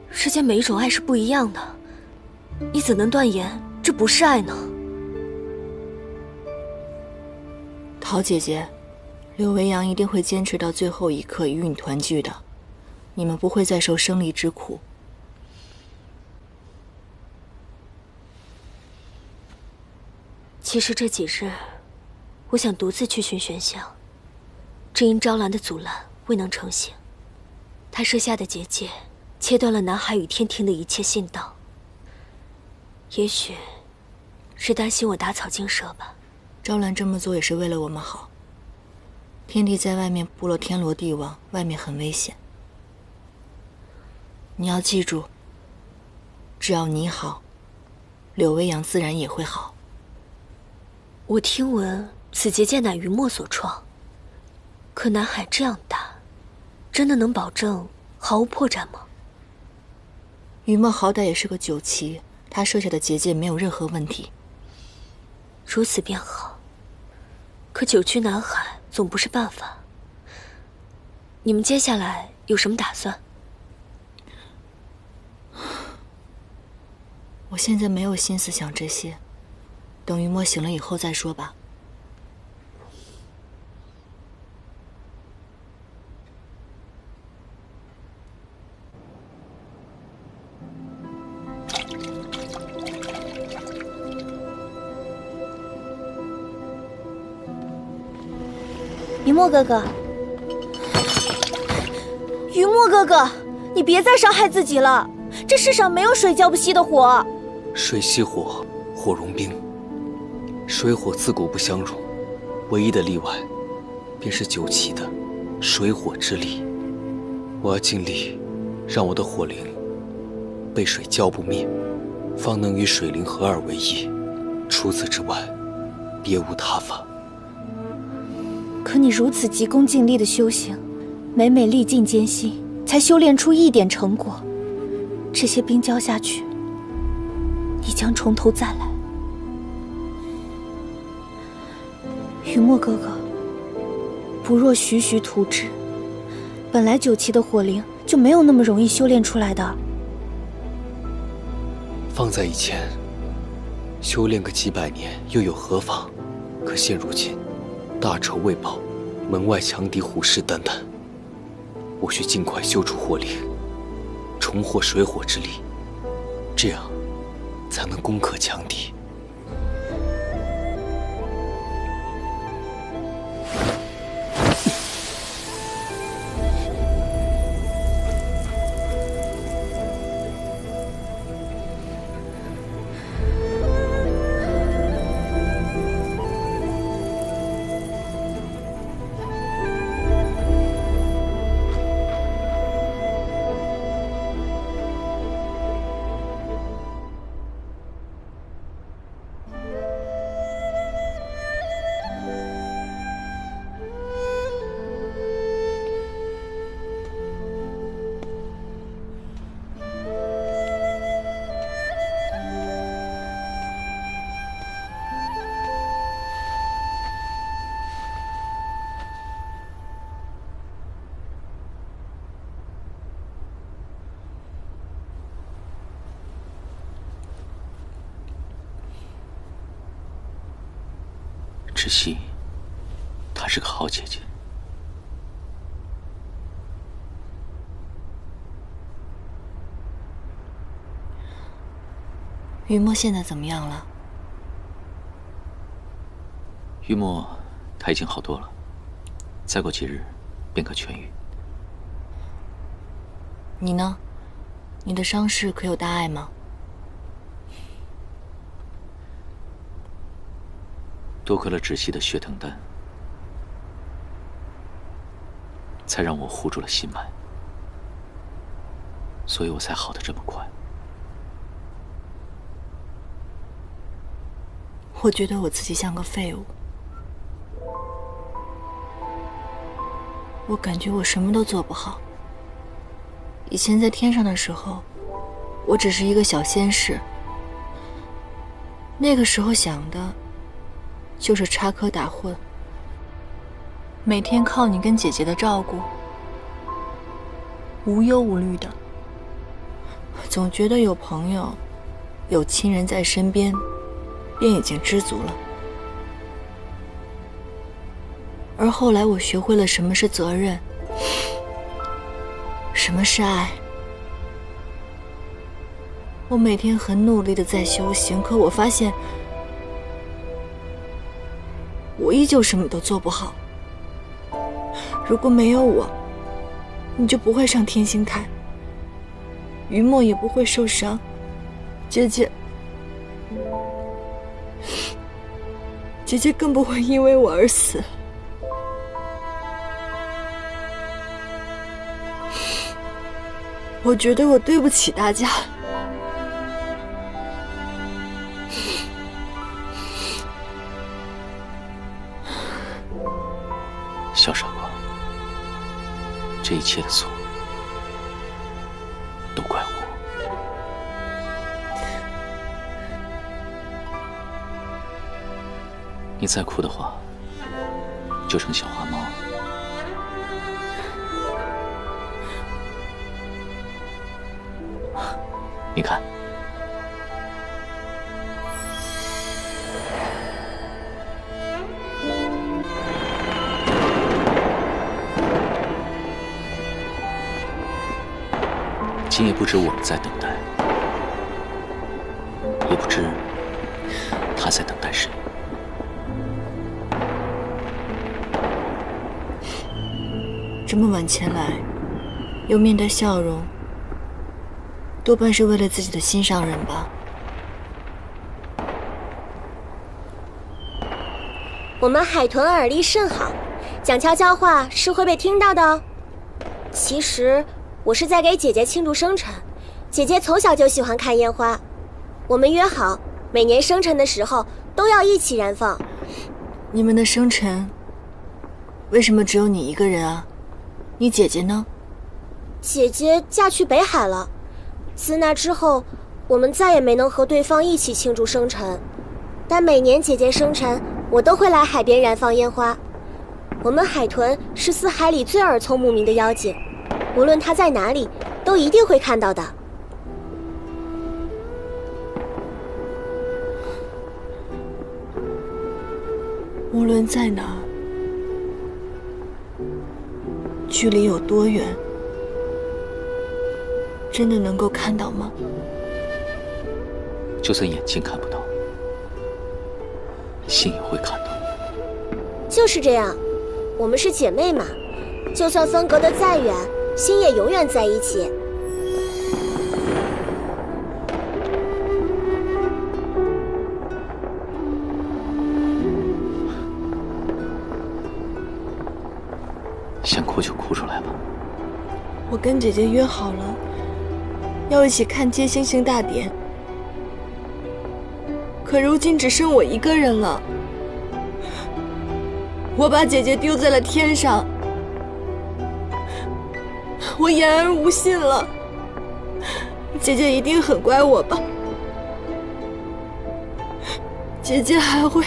世间每一种爱是不一样的，你怎能断言这不是爱呢？陶姐姐，柳维阳一定会坚持到最后一刻与你团聚的，你们不会再受生离之苦。其实这几日，我想独自去寻玄香，只因昭兰的阻拦未能成行。他设下的结界切断了南海与天庭的一切信道。也许是担心我打草惊蛇吧。昭兰这么做也是为了我们好。天帝在外面布了天罗地网，外面很危险。你要记住，只要你好，柳微阳自然也会好。我听闻此结界乃余墨所创，可南海这样大，真的能保证毫无破绽吗？余墨好歹也是个九旗，他设下的结界没有任何问题。如此便好。可久居南海总不是办法。你们接下来有什么打算？我现在没有心思想这些，等余墨醒了以后再说吧。余墨哥哥，余墨哥哥，你别再伤害自己了。这世上没有水浇不熄的火。水熄火，火融冰，水火自古不相容，唯一的例外，便是九旗的水火之力。我要尽力，让我的火灵被水浇不灭，方能与水灵合二为一。除此之外，别无他法。可你如此急功近利的修行，每每历尽艰辛，才修炼出一点成果。这些冰浇下去，你将从头再来。雨墨哥哥，不若徐徐图之。本来9期的火灵就没有那么容易修炼出来的。放在以前，修炼个几百年又有何妨？可现如今，大仇未报，门外强敌虎视眈眈。我需尽快修出火灵，重获水火之力，这样才能攻克强敌。芷溪，她是个好姐姐。雨墨现在怎么样了？雨墨，她已经好多了，再过几日便可痊愈。你呢？你的伤势可有大碍吗？多亏了芷溪的血藤丹，才让我护住了心脉，所以我才好得这么快。我觉得我自己像个废物，我感觉我什么都做不好。以前在天上的时候，我只是一个小仙士，那个时候想的就是插科打诨，每天靠你跟姐姐的照顾，无忧无虑的，总觉得有朋友、有亲人在身边，便已经知足了。而后来我学会了什么是责任，什么是爱。我每天很努力的在修行，可我发现我依旧什么都做不好。如果没有我，你就不会上天星台，雨墨也不会受伤，姐姐更不会因为我而死。我觉得我对不起大家。小傻瓜，这一切的错都怪我。你再哭的话，就成小花猫了。你看，今夜不知我们在等待，也不知他在等待谁。这么晚前来，又面带笑容，多半是为了自己的心上人吧。我们海豚耳力甚好，讲悄悄话是会被听到的哦。其实我是在给姐姐庆祝生辰，姐姐从小就喜欢看烟花，我们约好每年生辰的时候都要一起燃放。你们的生辰为什么只有你一个人啊？你姐姐呢？姐姐嫁去北海了，自那之后我们再也没能和对方一起庆祝生辰。但每年姐姐生辰，我都会来海边燃放烟花。我们海豚是四海里最耳聪目明的妖精，无论它在哪里，都一定会看到的。无论在哪儿，距离有多远，真的能够看到吗？就算眼睛看不到，心也会看到。就是这样，我们是姐妹嘛，就算分隔得再远，心也永远在一起。想哭就哭出来吧。我跟姐姐约好了，要一起看接星星大典。可如今只剩我一个人了，我把姐姐丢在了天上，我言而无信了。姐姐一定很怪我吧？姐姐还会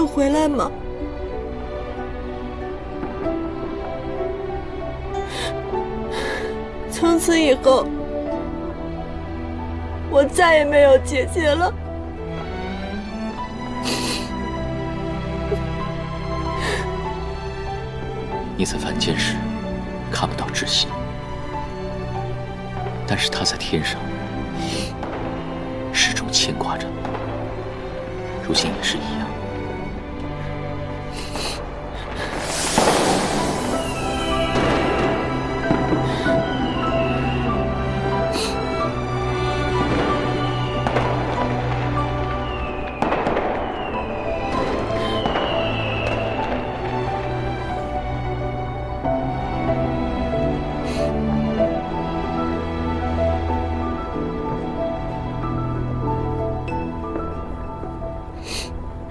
回来吗？从此以后，我再也没有姐姐了。你在凡间时看不到窒息，但是他在天上始终牵挂着你，如今也是一样。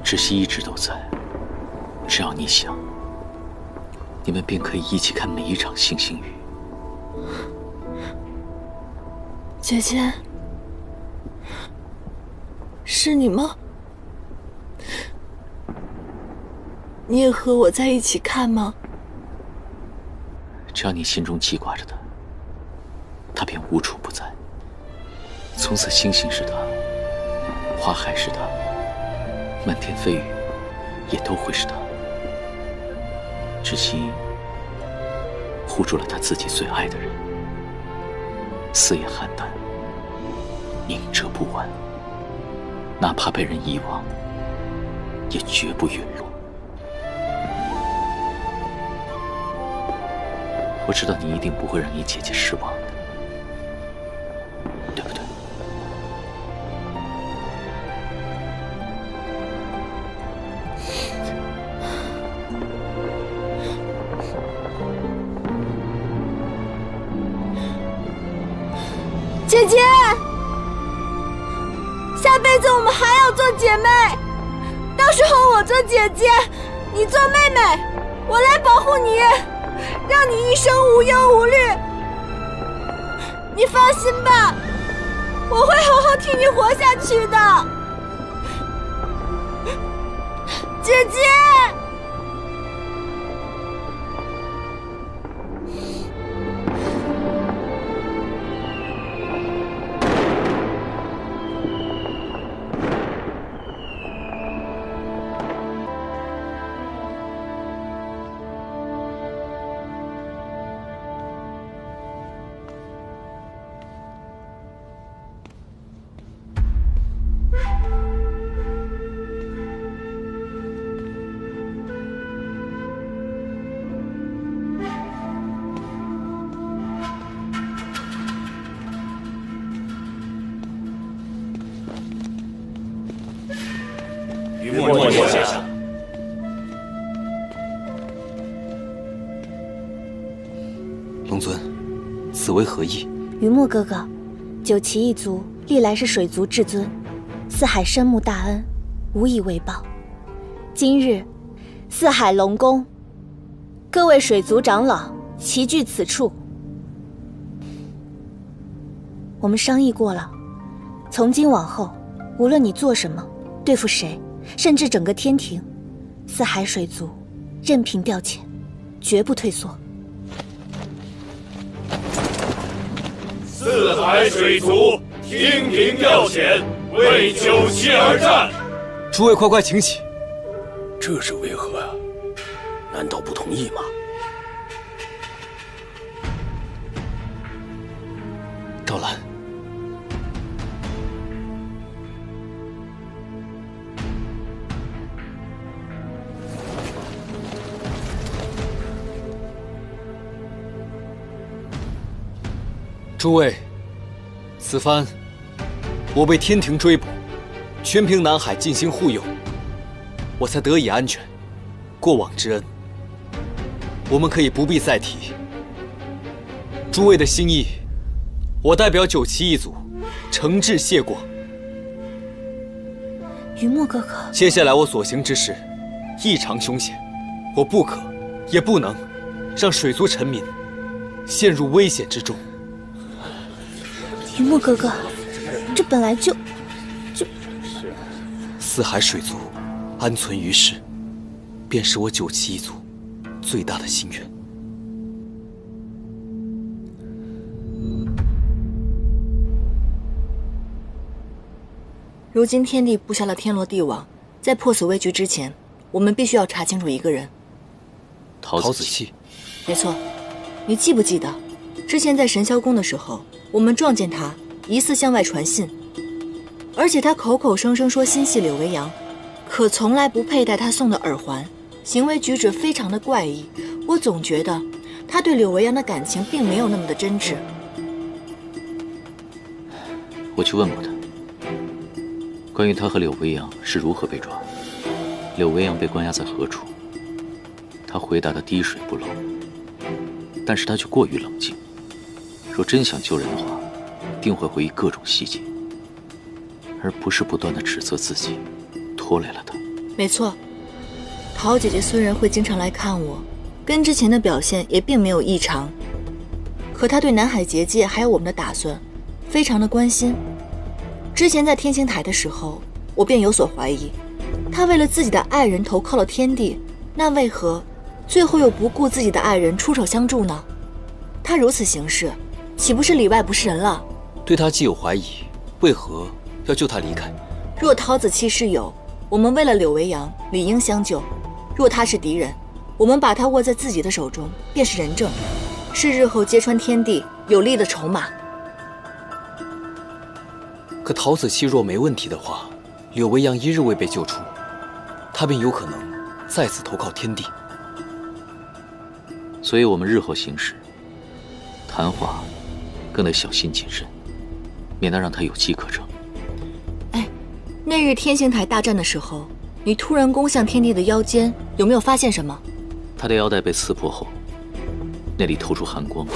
窒息一直都在，只要你想，你们便可以一起看每一场星星雨。姐姐，是你吗？你也和我在一起看吗？只要你心中记挂着的，他便无处不在。从此星星是他，花海是他，漫天飞雨也都会是他。窒息护住了他自己最爱的人，死也邯郸，明哲不弯，哪怕被人遗忘，也绝不陨落。我知道你一定不会让你姐姐失望的，对不对？姐姐，下辈子我们还要做姐妹，到时候我做姐姐，你做妹妹，我来保护你，让你一生无忧无虑。你放心吧，我会好好替你活下去的，姐姐。莫先生，龙尊，此为何意？于墨哥哥，九岐一族历来是水族至尊，四海深慕大恩，无以为报。今日，四海龙宫，各位水族长老齐聚此处，我们商议过了，从今往后，无论你做什么，对付谁，甚至整个天庭，四海水族任凭调遣，绝不退缩。四海水族听凭调遣，为九旗而战。诸位快快请起。这是为何呀？难道不同意吗？赵兰，诸位，此番我被天庭追捕，全凭南海进行护佑，我才得以安全。过往之恩，我们可以不必再提。诸位的心意，我代表九旗一族，诚挚谢过。云墨哥哥，接下来我所行之事异常凶险，我不可也不能让水族臣民陷入危险之中。云墨哥哥，这本来就四海水族安存于世，便是我九旗一族最大的心愿。如今天帝布下了天罗地网，在破此危局之前，我们必须要查清楚一个人。陶子期。没错，你记不记得，之前在神霄宫的时候，我们撞见他疑似向外传信，而且他口口声声说心系柳维扬，可从来不佩戴他送的耳环，行为举止非常的怪异。我总觉得他对柳维扬的感情并没有那么的真挚。我去问过他，关于他和柳维扬是如何被抓，柳维扬被关押在何处，他回答的滴水不漏，但是他却过于冷静。若真想救人的话，定会回忆各种细节，而不是不断的指责自己，拖累了他。没错，陶姐姐虽然会经常来看我，跟之前的表现也并没有异常，可她对南海结界还有我们的打算，非常的关心。之前在天星台的时候，我便有所怀疑，她为了自己的爱人投靠了天帝，那为何最后又不顾自己的爱人出手相助呢？她如此行事，岂不是里外不是人了？对他既有怀疑，为何要救他离开？若陶子期是友，我们为了柳维扬理应相救；若他是敌人，我们把他握在自己的手中，便是仁政，是日后揭穿天地有力的筹码。可陶子期若没问题的话，柳维扬一日未被救出，他便有可能再次投靠天帝。所以我们日后行事，谈话更得小心谨慎，免得让他有机可乘。哎，那日天星台大战的时候，你突然攻向天帝的腰间，有没有发现什么？他的腰带被刺破后，那里透出寒光，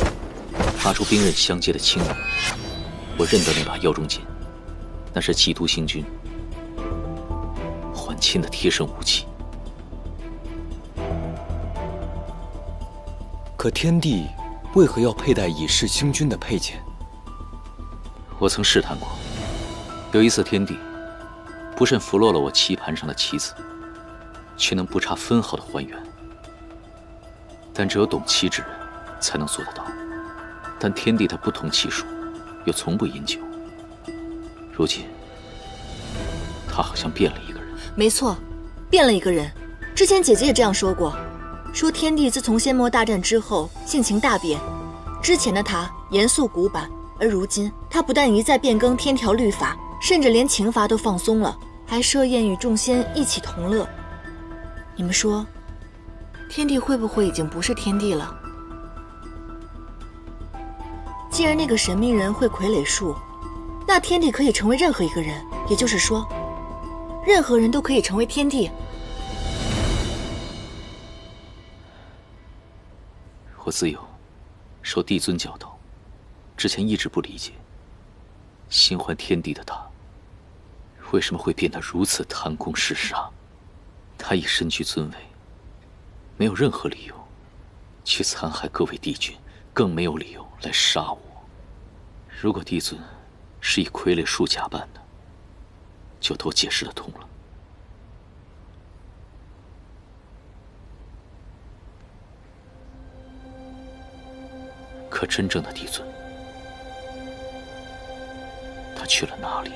发出兵刃相接的轻音。我认得那把腰中剑，那是基督星君缓钦的贴身武器。可天帝为何要佩戴以示星君的佩剑？我曾试探过，有一次天帝不慎拂落了我棋盘上的棋子，却能不差分毫的还原。但只有懂棋之人才能做得到。但天帝他不通棋术，又从不饮酒。如今，他好像变了一个人。没错，变了一个人。之前姐姐也这样说过，说天帝自从仙魔大战之后性情大变，之前的他严肃古板，而如今他不但一再变更天条律法，甚至连刑罚都放松了，还设宴与众仙一起同乐。你们说，天帝会不会已经不是天帝了？既然那个神秘人会傀儡术，那天帝可以成为任何一个人，也就是说，任何人都可以成为天帝。我自幼受帝尊教导，之前一直不理解，心怀天地的他，为什么会变得如此贪功嗜杀？他已身居尊位，没有任何理由去残害各位帝君，更没有理由来杀我。如果帝尊是以傀儡术假扮的，就都解释得通了。可真正的帝尊，他去了哪里？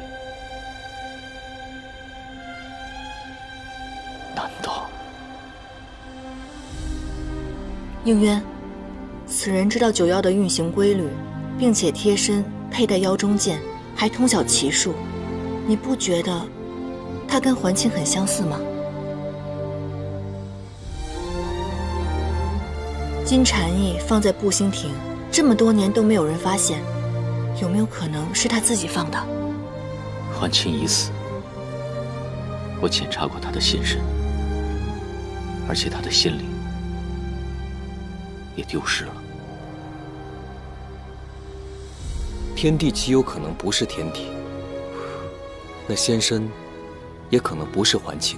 难道应渊，此人知道九曜的运行规律，并且贴身佩戴腰中剑，还通晓奇术。你不觉得他跟环清很相似吗？金蝉翼放在步星亭这么多年都没有人发现，有没有可能是他自己放的？环清已死，我检查过他的现身，而且他的心灵也丢失了。天帝极有可能不是天帝，那仙身也可能不是环清。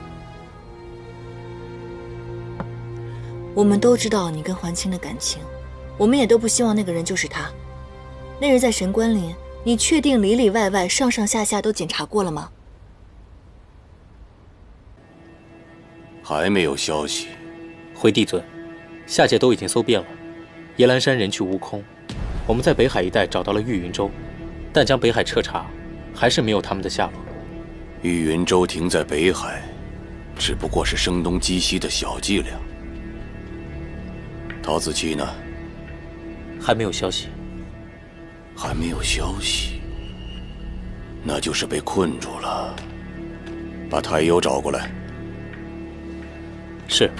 我们都知道你跟环清的感情，我们也都不希望那个人就是他。那日在神关林，你确定里里外外上上下下都检查过了吗？还没有消息。回帝尊，下界都已经搜遍了，夜兰山人去屋空，我们在北海一带找到了玉云州，但将北海彻查，还是没有他们的下落。玉云州停在北海，只不过是声东击西的小伎俩。陶子期呢？还没有消息。还没有消息，那就是被困住了。把太优找过来。是。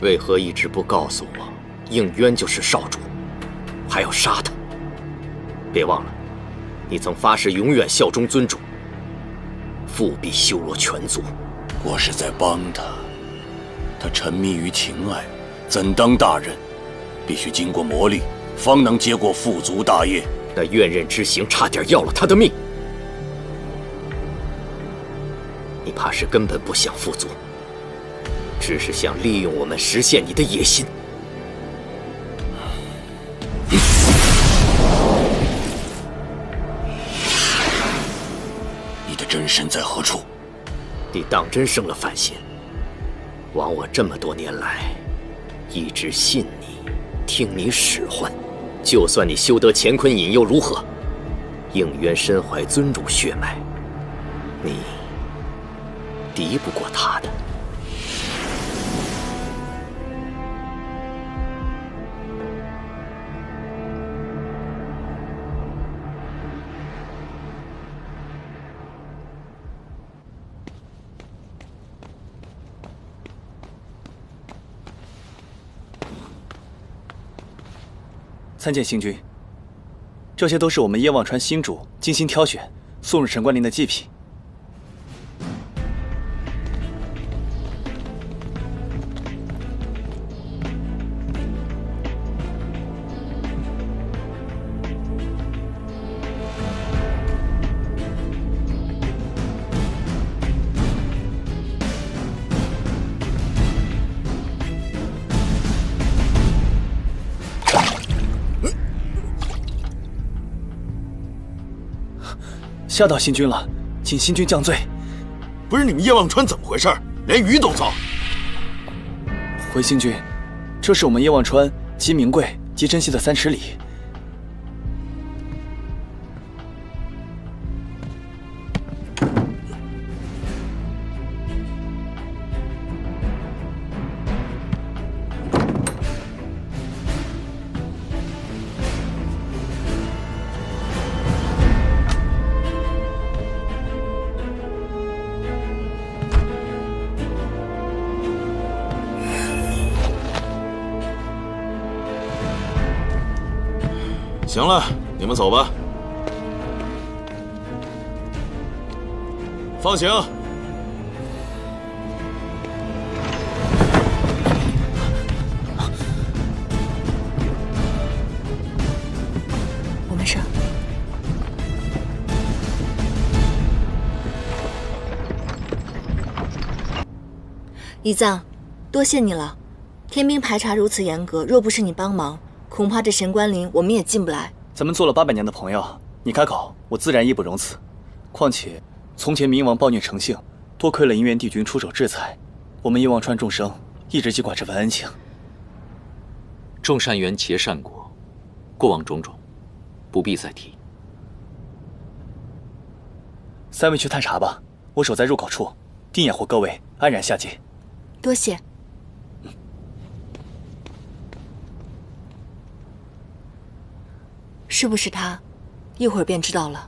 为何一直不告诉我，应渊就是少主，还要杀他？别忘了，你曾发誓永远效忠尊主，复必修罗全族。我是在帮他，他沉迷于情爱，怎当大人？必须经过磨砺，方能接过父族大业。那怨刃之刑差点要了他的命，你怕是根本不想富足，只是想利用我们实现你的野心。你的真身在何处？你当真生了凡心？枉我这么多年来一直信你，听你使唤。就算你修得乾坤引又如何？应渊身怀尊主血脉，你敌不过他的。参见星君，这些都是我们叶望川星主精心挑选，送入神官林的祭品。吓到星君了，请星君降罪。不是你们叶望川怎么回事？连鱼都造。回星君，这是我们叶望川极名贵极珍惜的3尺礼。行了，你们走吧。放行。我没事。一藏，多谢你了。天兵排查如此严格，若不是你帮忙，恐怕这神关林我们也进不来。咱们做了800年的朋友，你开口，我自然义不容辞。况且，从前冥王暴虐成性，多亏了银元帝君出手制裁，我们叶望川众生一直记挂这份恩情。众善缘结善果，过往种种，不必再提。三位去探查吧，我守在入口处，定掩护各位安然下界。多谢。是不是他？一会儿便知道了。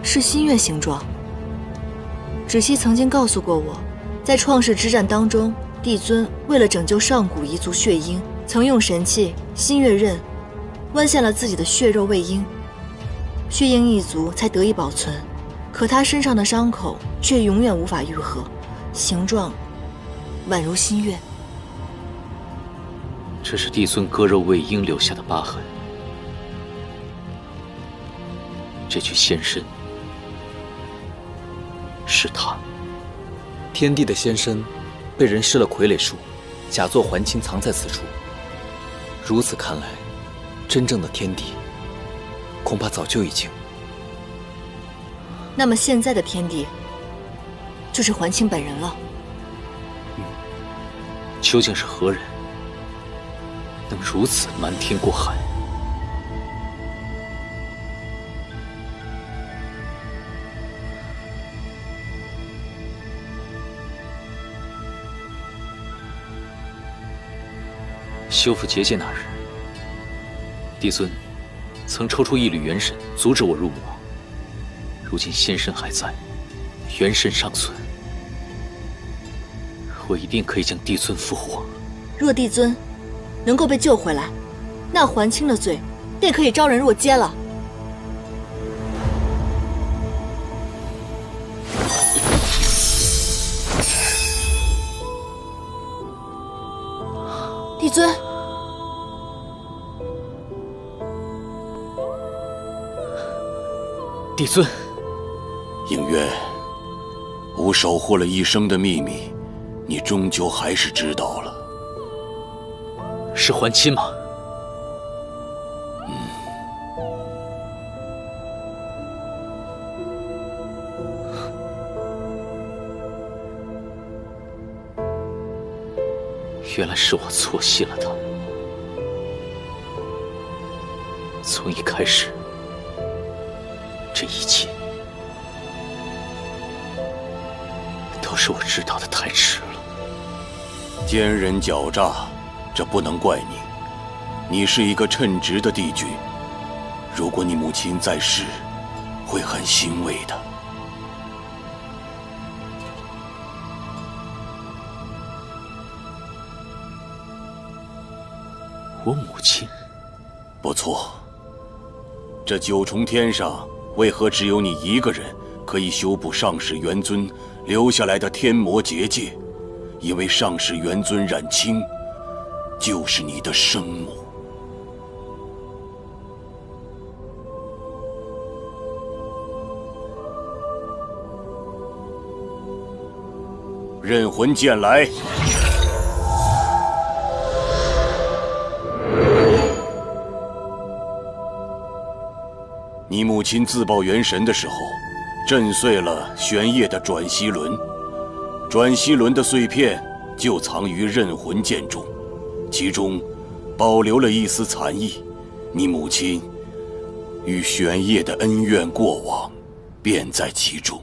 是心月形状。芷溪曾经告诉过我，在创世之战当中，帝尊为了拯救上古彝族血鹰，曾用神器心月刃剜下了自己的血肉喂鹰，血鹰一族才得以保存。可他身上的伤口却永远无法愈合，形状宛如心月。这是帝尊割肉喂鹰留下的疤痕。这具仙身是他。天帝的仙身被人施了傀儡术，假作还清藏在此处。如此看来，真正的天帝恐怕早就已经……那么现在的天帝就是还清本人了。究竟是何人，能如此瞒天过海？修复结界那日，帝尊曾抽出一缕元神阻止我入魔。如今仙身还在，元神尚存，我一定可以将帝尊复活。若帝尊能够被救回来，那还清的罪便可以招人若揭了。帝尊，帝尊，影月，吾守护了一生的秘密，你终究还是知道了。是还亲吗？原来是我错信了他。从一开始，这一切都是我知道的太迟了。奸人狡诈，这不能怪你。你是一个称职的帝君，如果你母亲在世，会很欣慰的。我母亲？不错。这九重天上，为何只有你一个人可以修补上世元尊留下来的天魔结界？因为上世元尊冉青，就是你的生母。刃魂剑来！你母亲自爆元神的时候，震碎了玄烨的转息轮，转息轮的碎片就藏于刃魂剑中，其中保留了一丝残意。你母亲与玄烨的恩怨过往，便在其中。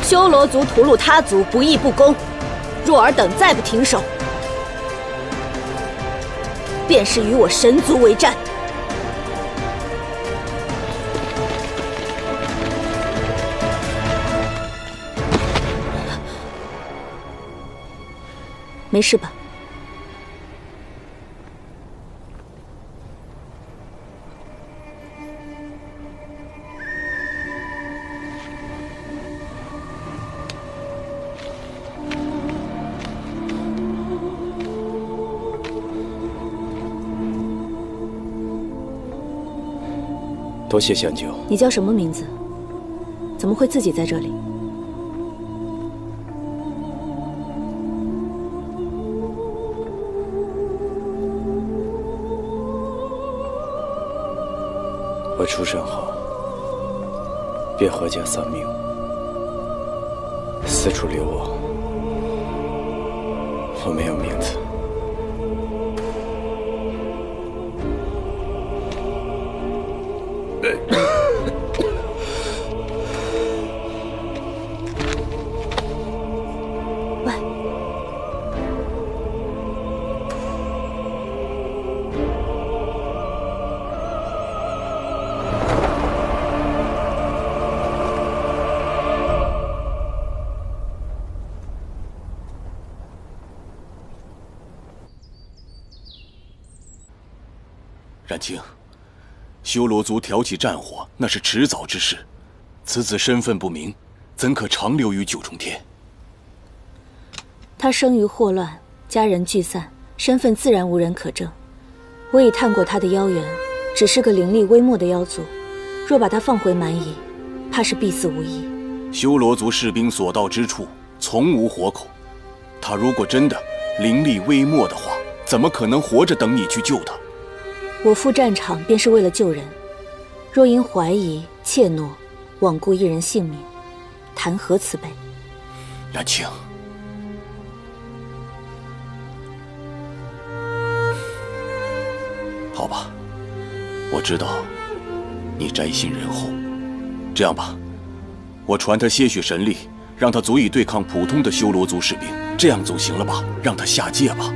修罗族屠戮他族不义不公，若尔等再不停手，便是与我神族为战。没事吧？多谢相救。你叫什么名字？怎么会自己在这里？我出生后便阖家丧命，四处流亡。我没有名字。喂，冉青，修罗族挑起战火，那是迟早之事。此子身份不明，怎可长留于九重天？他生于祸乱，家人聚散，身份自然无人可证。我已探过他的妖缘，只是个灵力微末的妖族。若把他放回蛮夷，怕是必死无疑。修罗族士兵所到之处，从无活口。他如果真的灵力微末的话，怎么可能活着等你去救他？我赴战场便是为了救人，若因怀疑、怯懦，罔顾一人性命，谈何慈悲？冉青，好吧，我知道你宅心仁厚。这样吧，我传他些许神力，让他足以对抗普通的修罗族士兵，这样总行了吧？让他下界吧。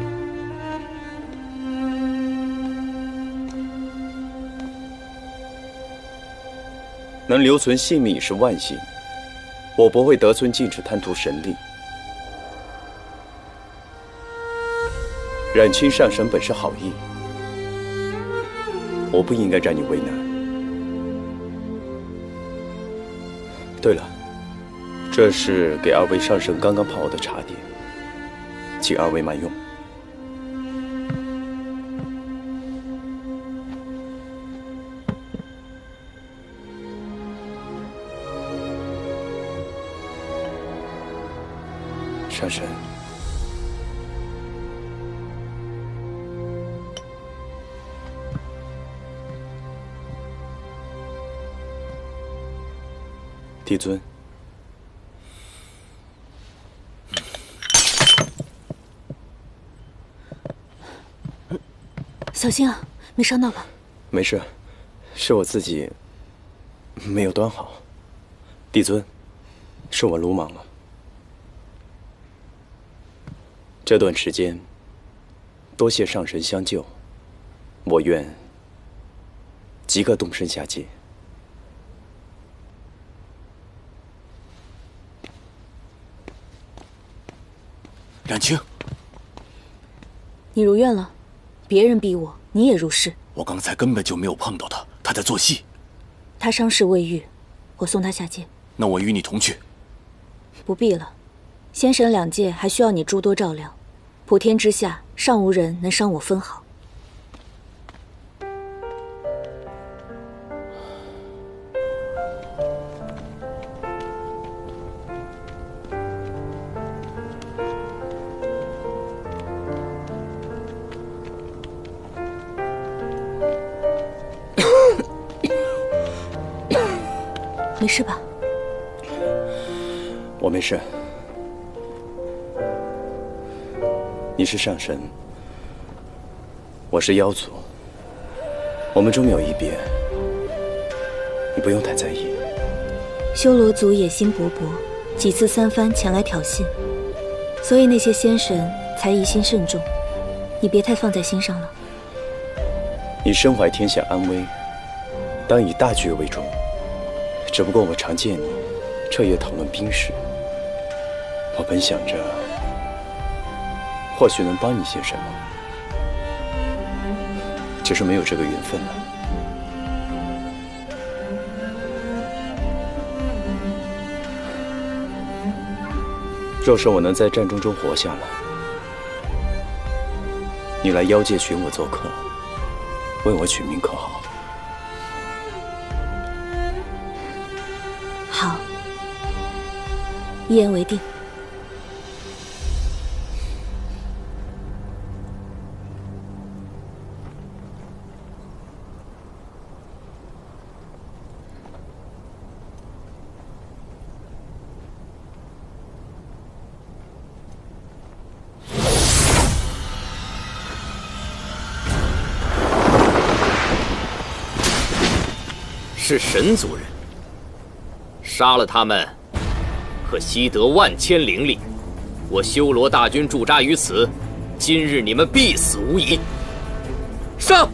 能留存性命已是万幸，我不会得寸进尺贪图神力。冉青上神本是好意，我不应该让你为难。对了，这是给二位上神刚刚泡好的茶点，请二位慢用。上神，帝尊，小心啊，没伤到吧？没事，是我自己没有端好。帝尊，是我鲁莽了。这段时间，多谢上神相救，我愿即刻动身下界。冉青，你如愿了，别人逼我，你也入世。我刚才根本就没有碰到他，他在做戏。他伤势未愈，我送他下界。那我与你同去。不必了，仙神两界还需要你诸多照料。普天之下，尚无人能伤我分毫。没事吧？我没事。你是上神，我是妖族，我们终有一别，你不用太在意。修罗族野心勃勃，几次三番前来挑衅，所以那些仙神才疑心甚重。你别太放在心上了。你身怀天下安危，当以大局为重。只不过我常见你，彻夜讨论兵事。我本想着，或许能帮你些什么，只是没有这个缘分了。若是我能在战争中活下来，你来妖界寻我做客，为我取名可好？好，一言为定。是神族人，杀了他们，可悉得万千灵力。我修罗大军驻扎于此，今日你们必死无疑。上！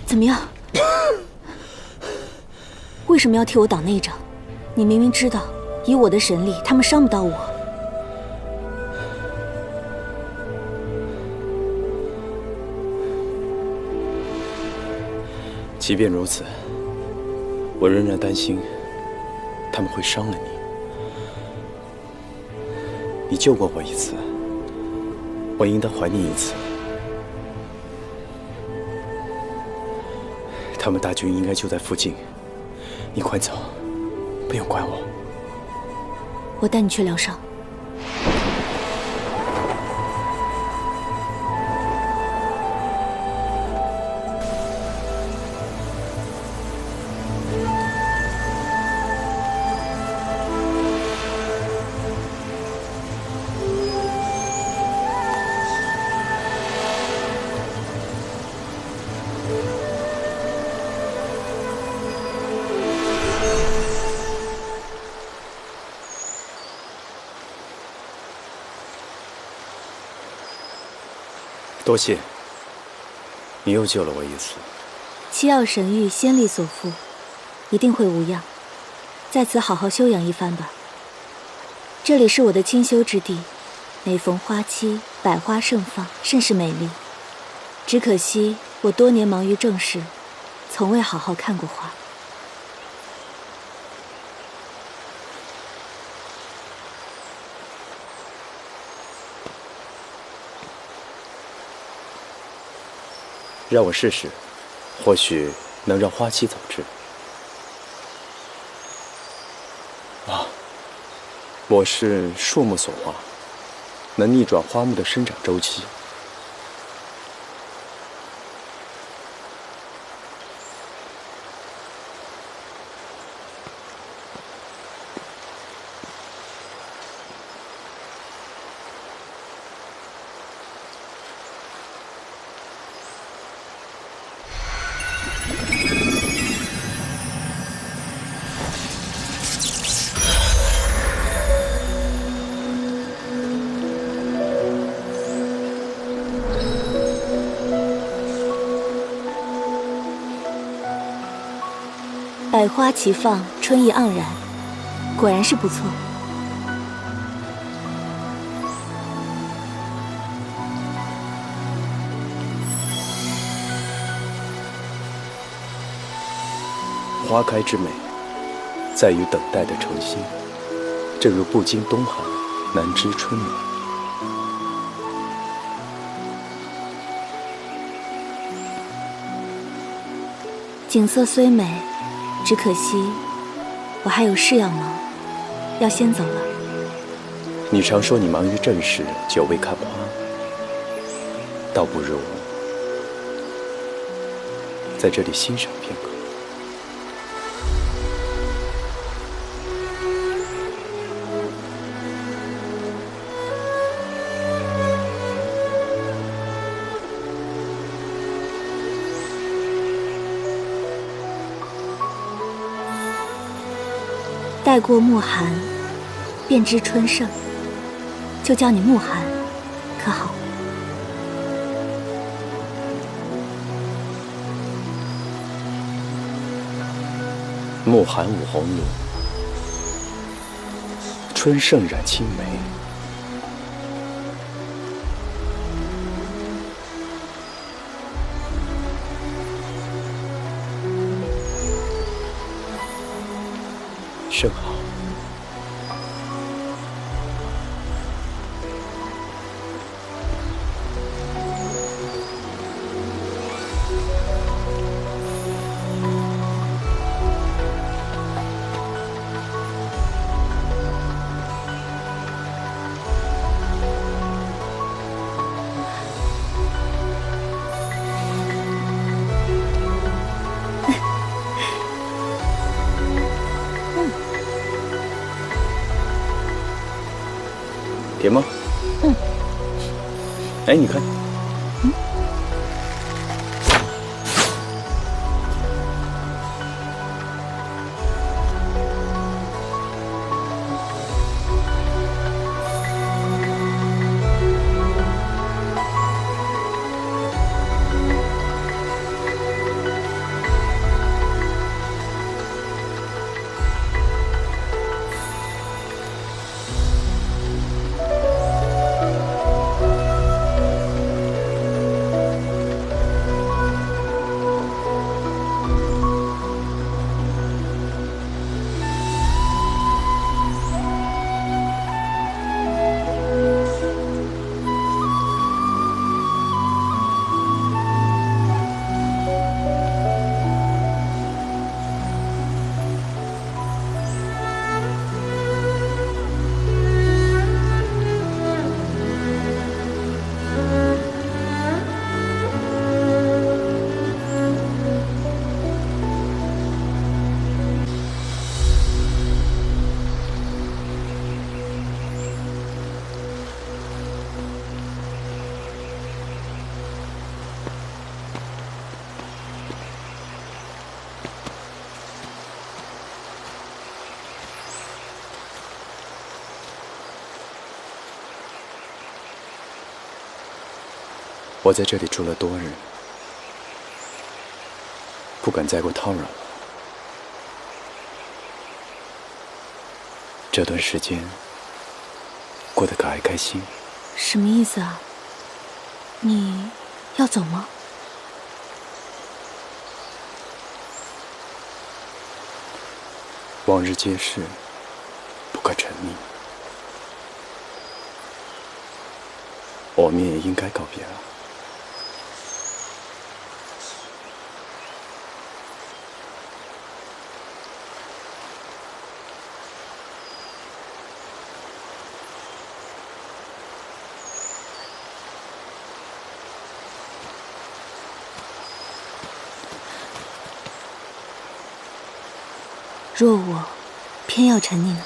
怎么样？为什么要替我挡那一掌？你明明知道，以我的神力，他们伤不到我。即便如此，我仍然担心他们会伤了你。你救过我一次，我应当还你一次。他们大军应该就在附近，你快走，不用管我。我带你去疗伤。多谢，你又救了我一次。七曜神域仙力所附，一定会无恙。在此好好休养一番吧。这里是我的清修之地，每逢花期，百花盛放，甚是美丽。只可惜我多年忙于政事，从未好好看过花。让我试试，或许能让花期走至。啊，我是树木所化，能逆转花木的生长周期。百花齐放，春意盎然，果然是不错。花开之美，在于等待的诚心。正如不经冬寒，难知春暖。景色虽美，只可惜我还有事要忙，要先走了。你常说你忙于政事，久未看花，倒不如在这里欣赏片刻。待过暮寒，便知春盛，就叫你慕寒，可好？暮寒舞红炉，春盛染青梅。甚好。甜吗？嗯。哎，你看。我在这里住了多日，不敢再过叨扰了。这段时间过得可还开心？什么意思啊？你要走吗？往日皆是，不可沉溺。我们也应该告别了。若我偏要沉溺呢？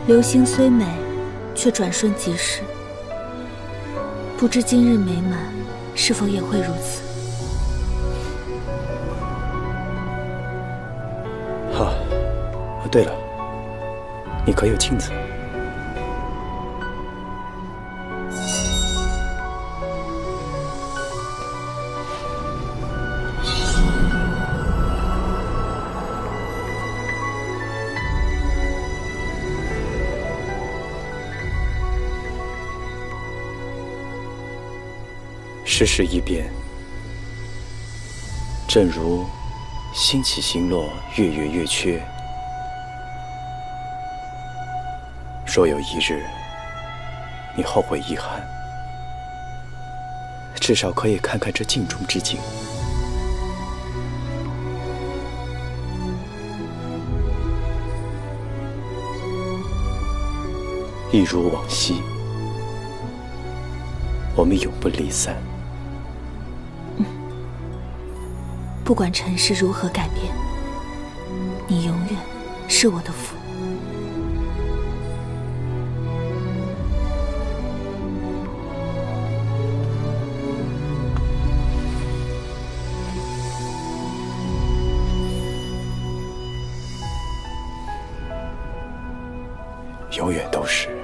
流星虽美，却转瞬即逝。不知今日美满，是否也会如此？哈，对了，你可有镜子？世事易变，正如星起星落，月圆月缺。若有一日你后悔遗憾，至少可以看看这镜中之景，一如往昔，我们永不离散。不管尘世如何改变，你永远是我的父。永远都是。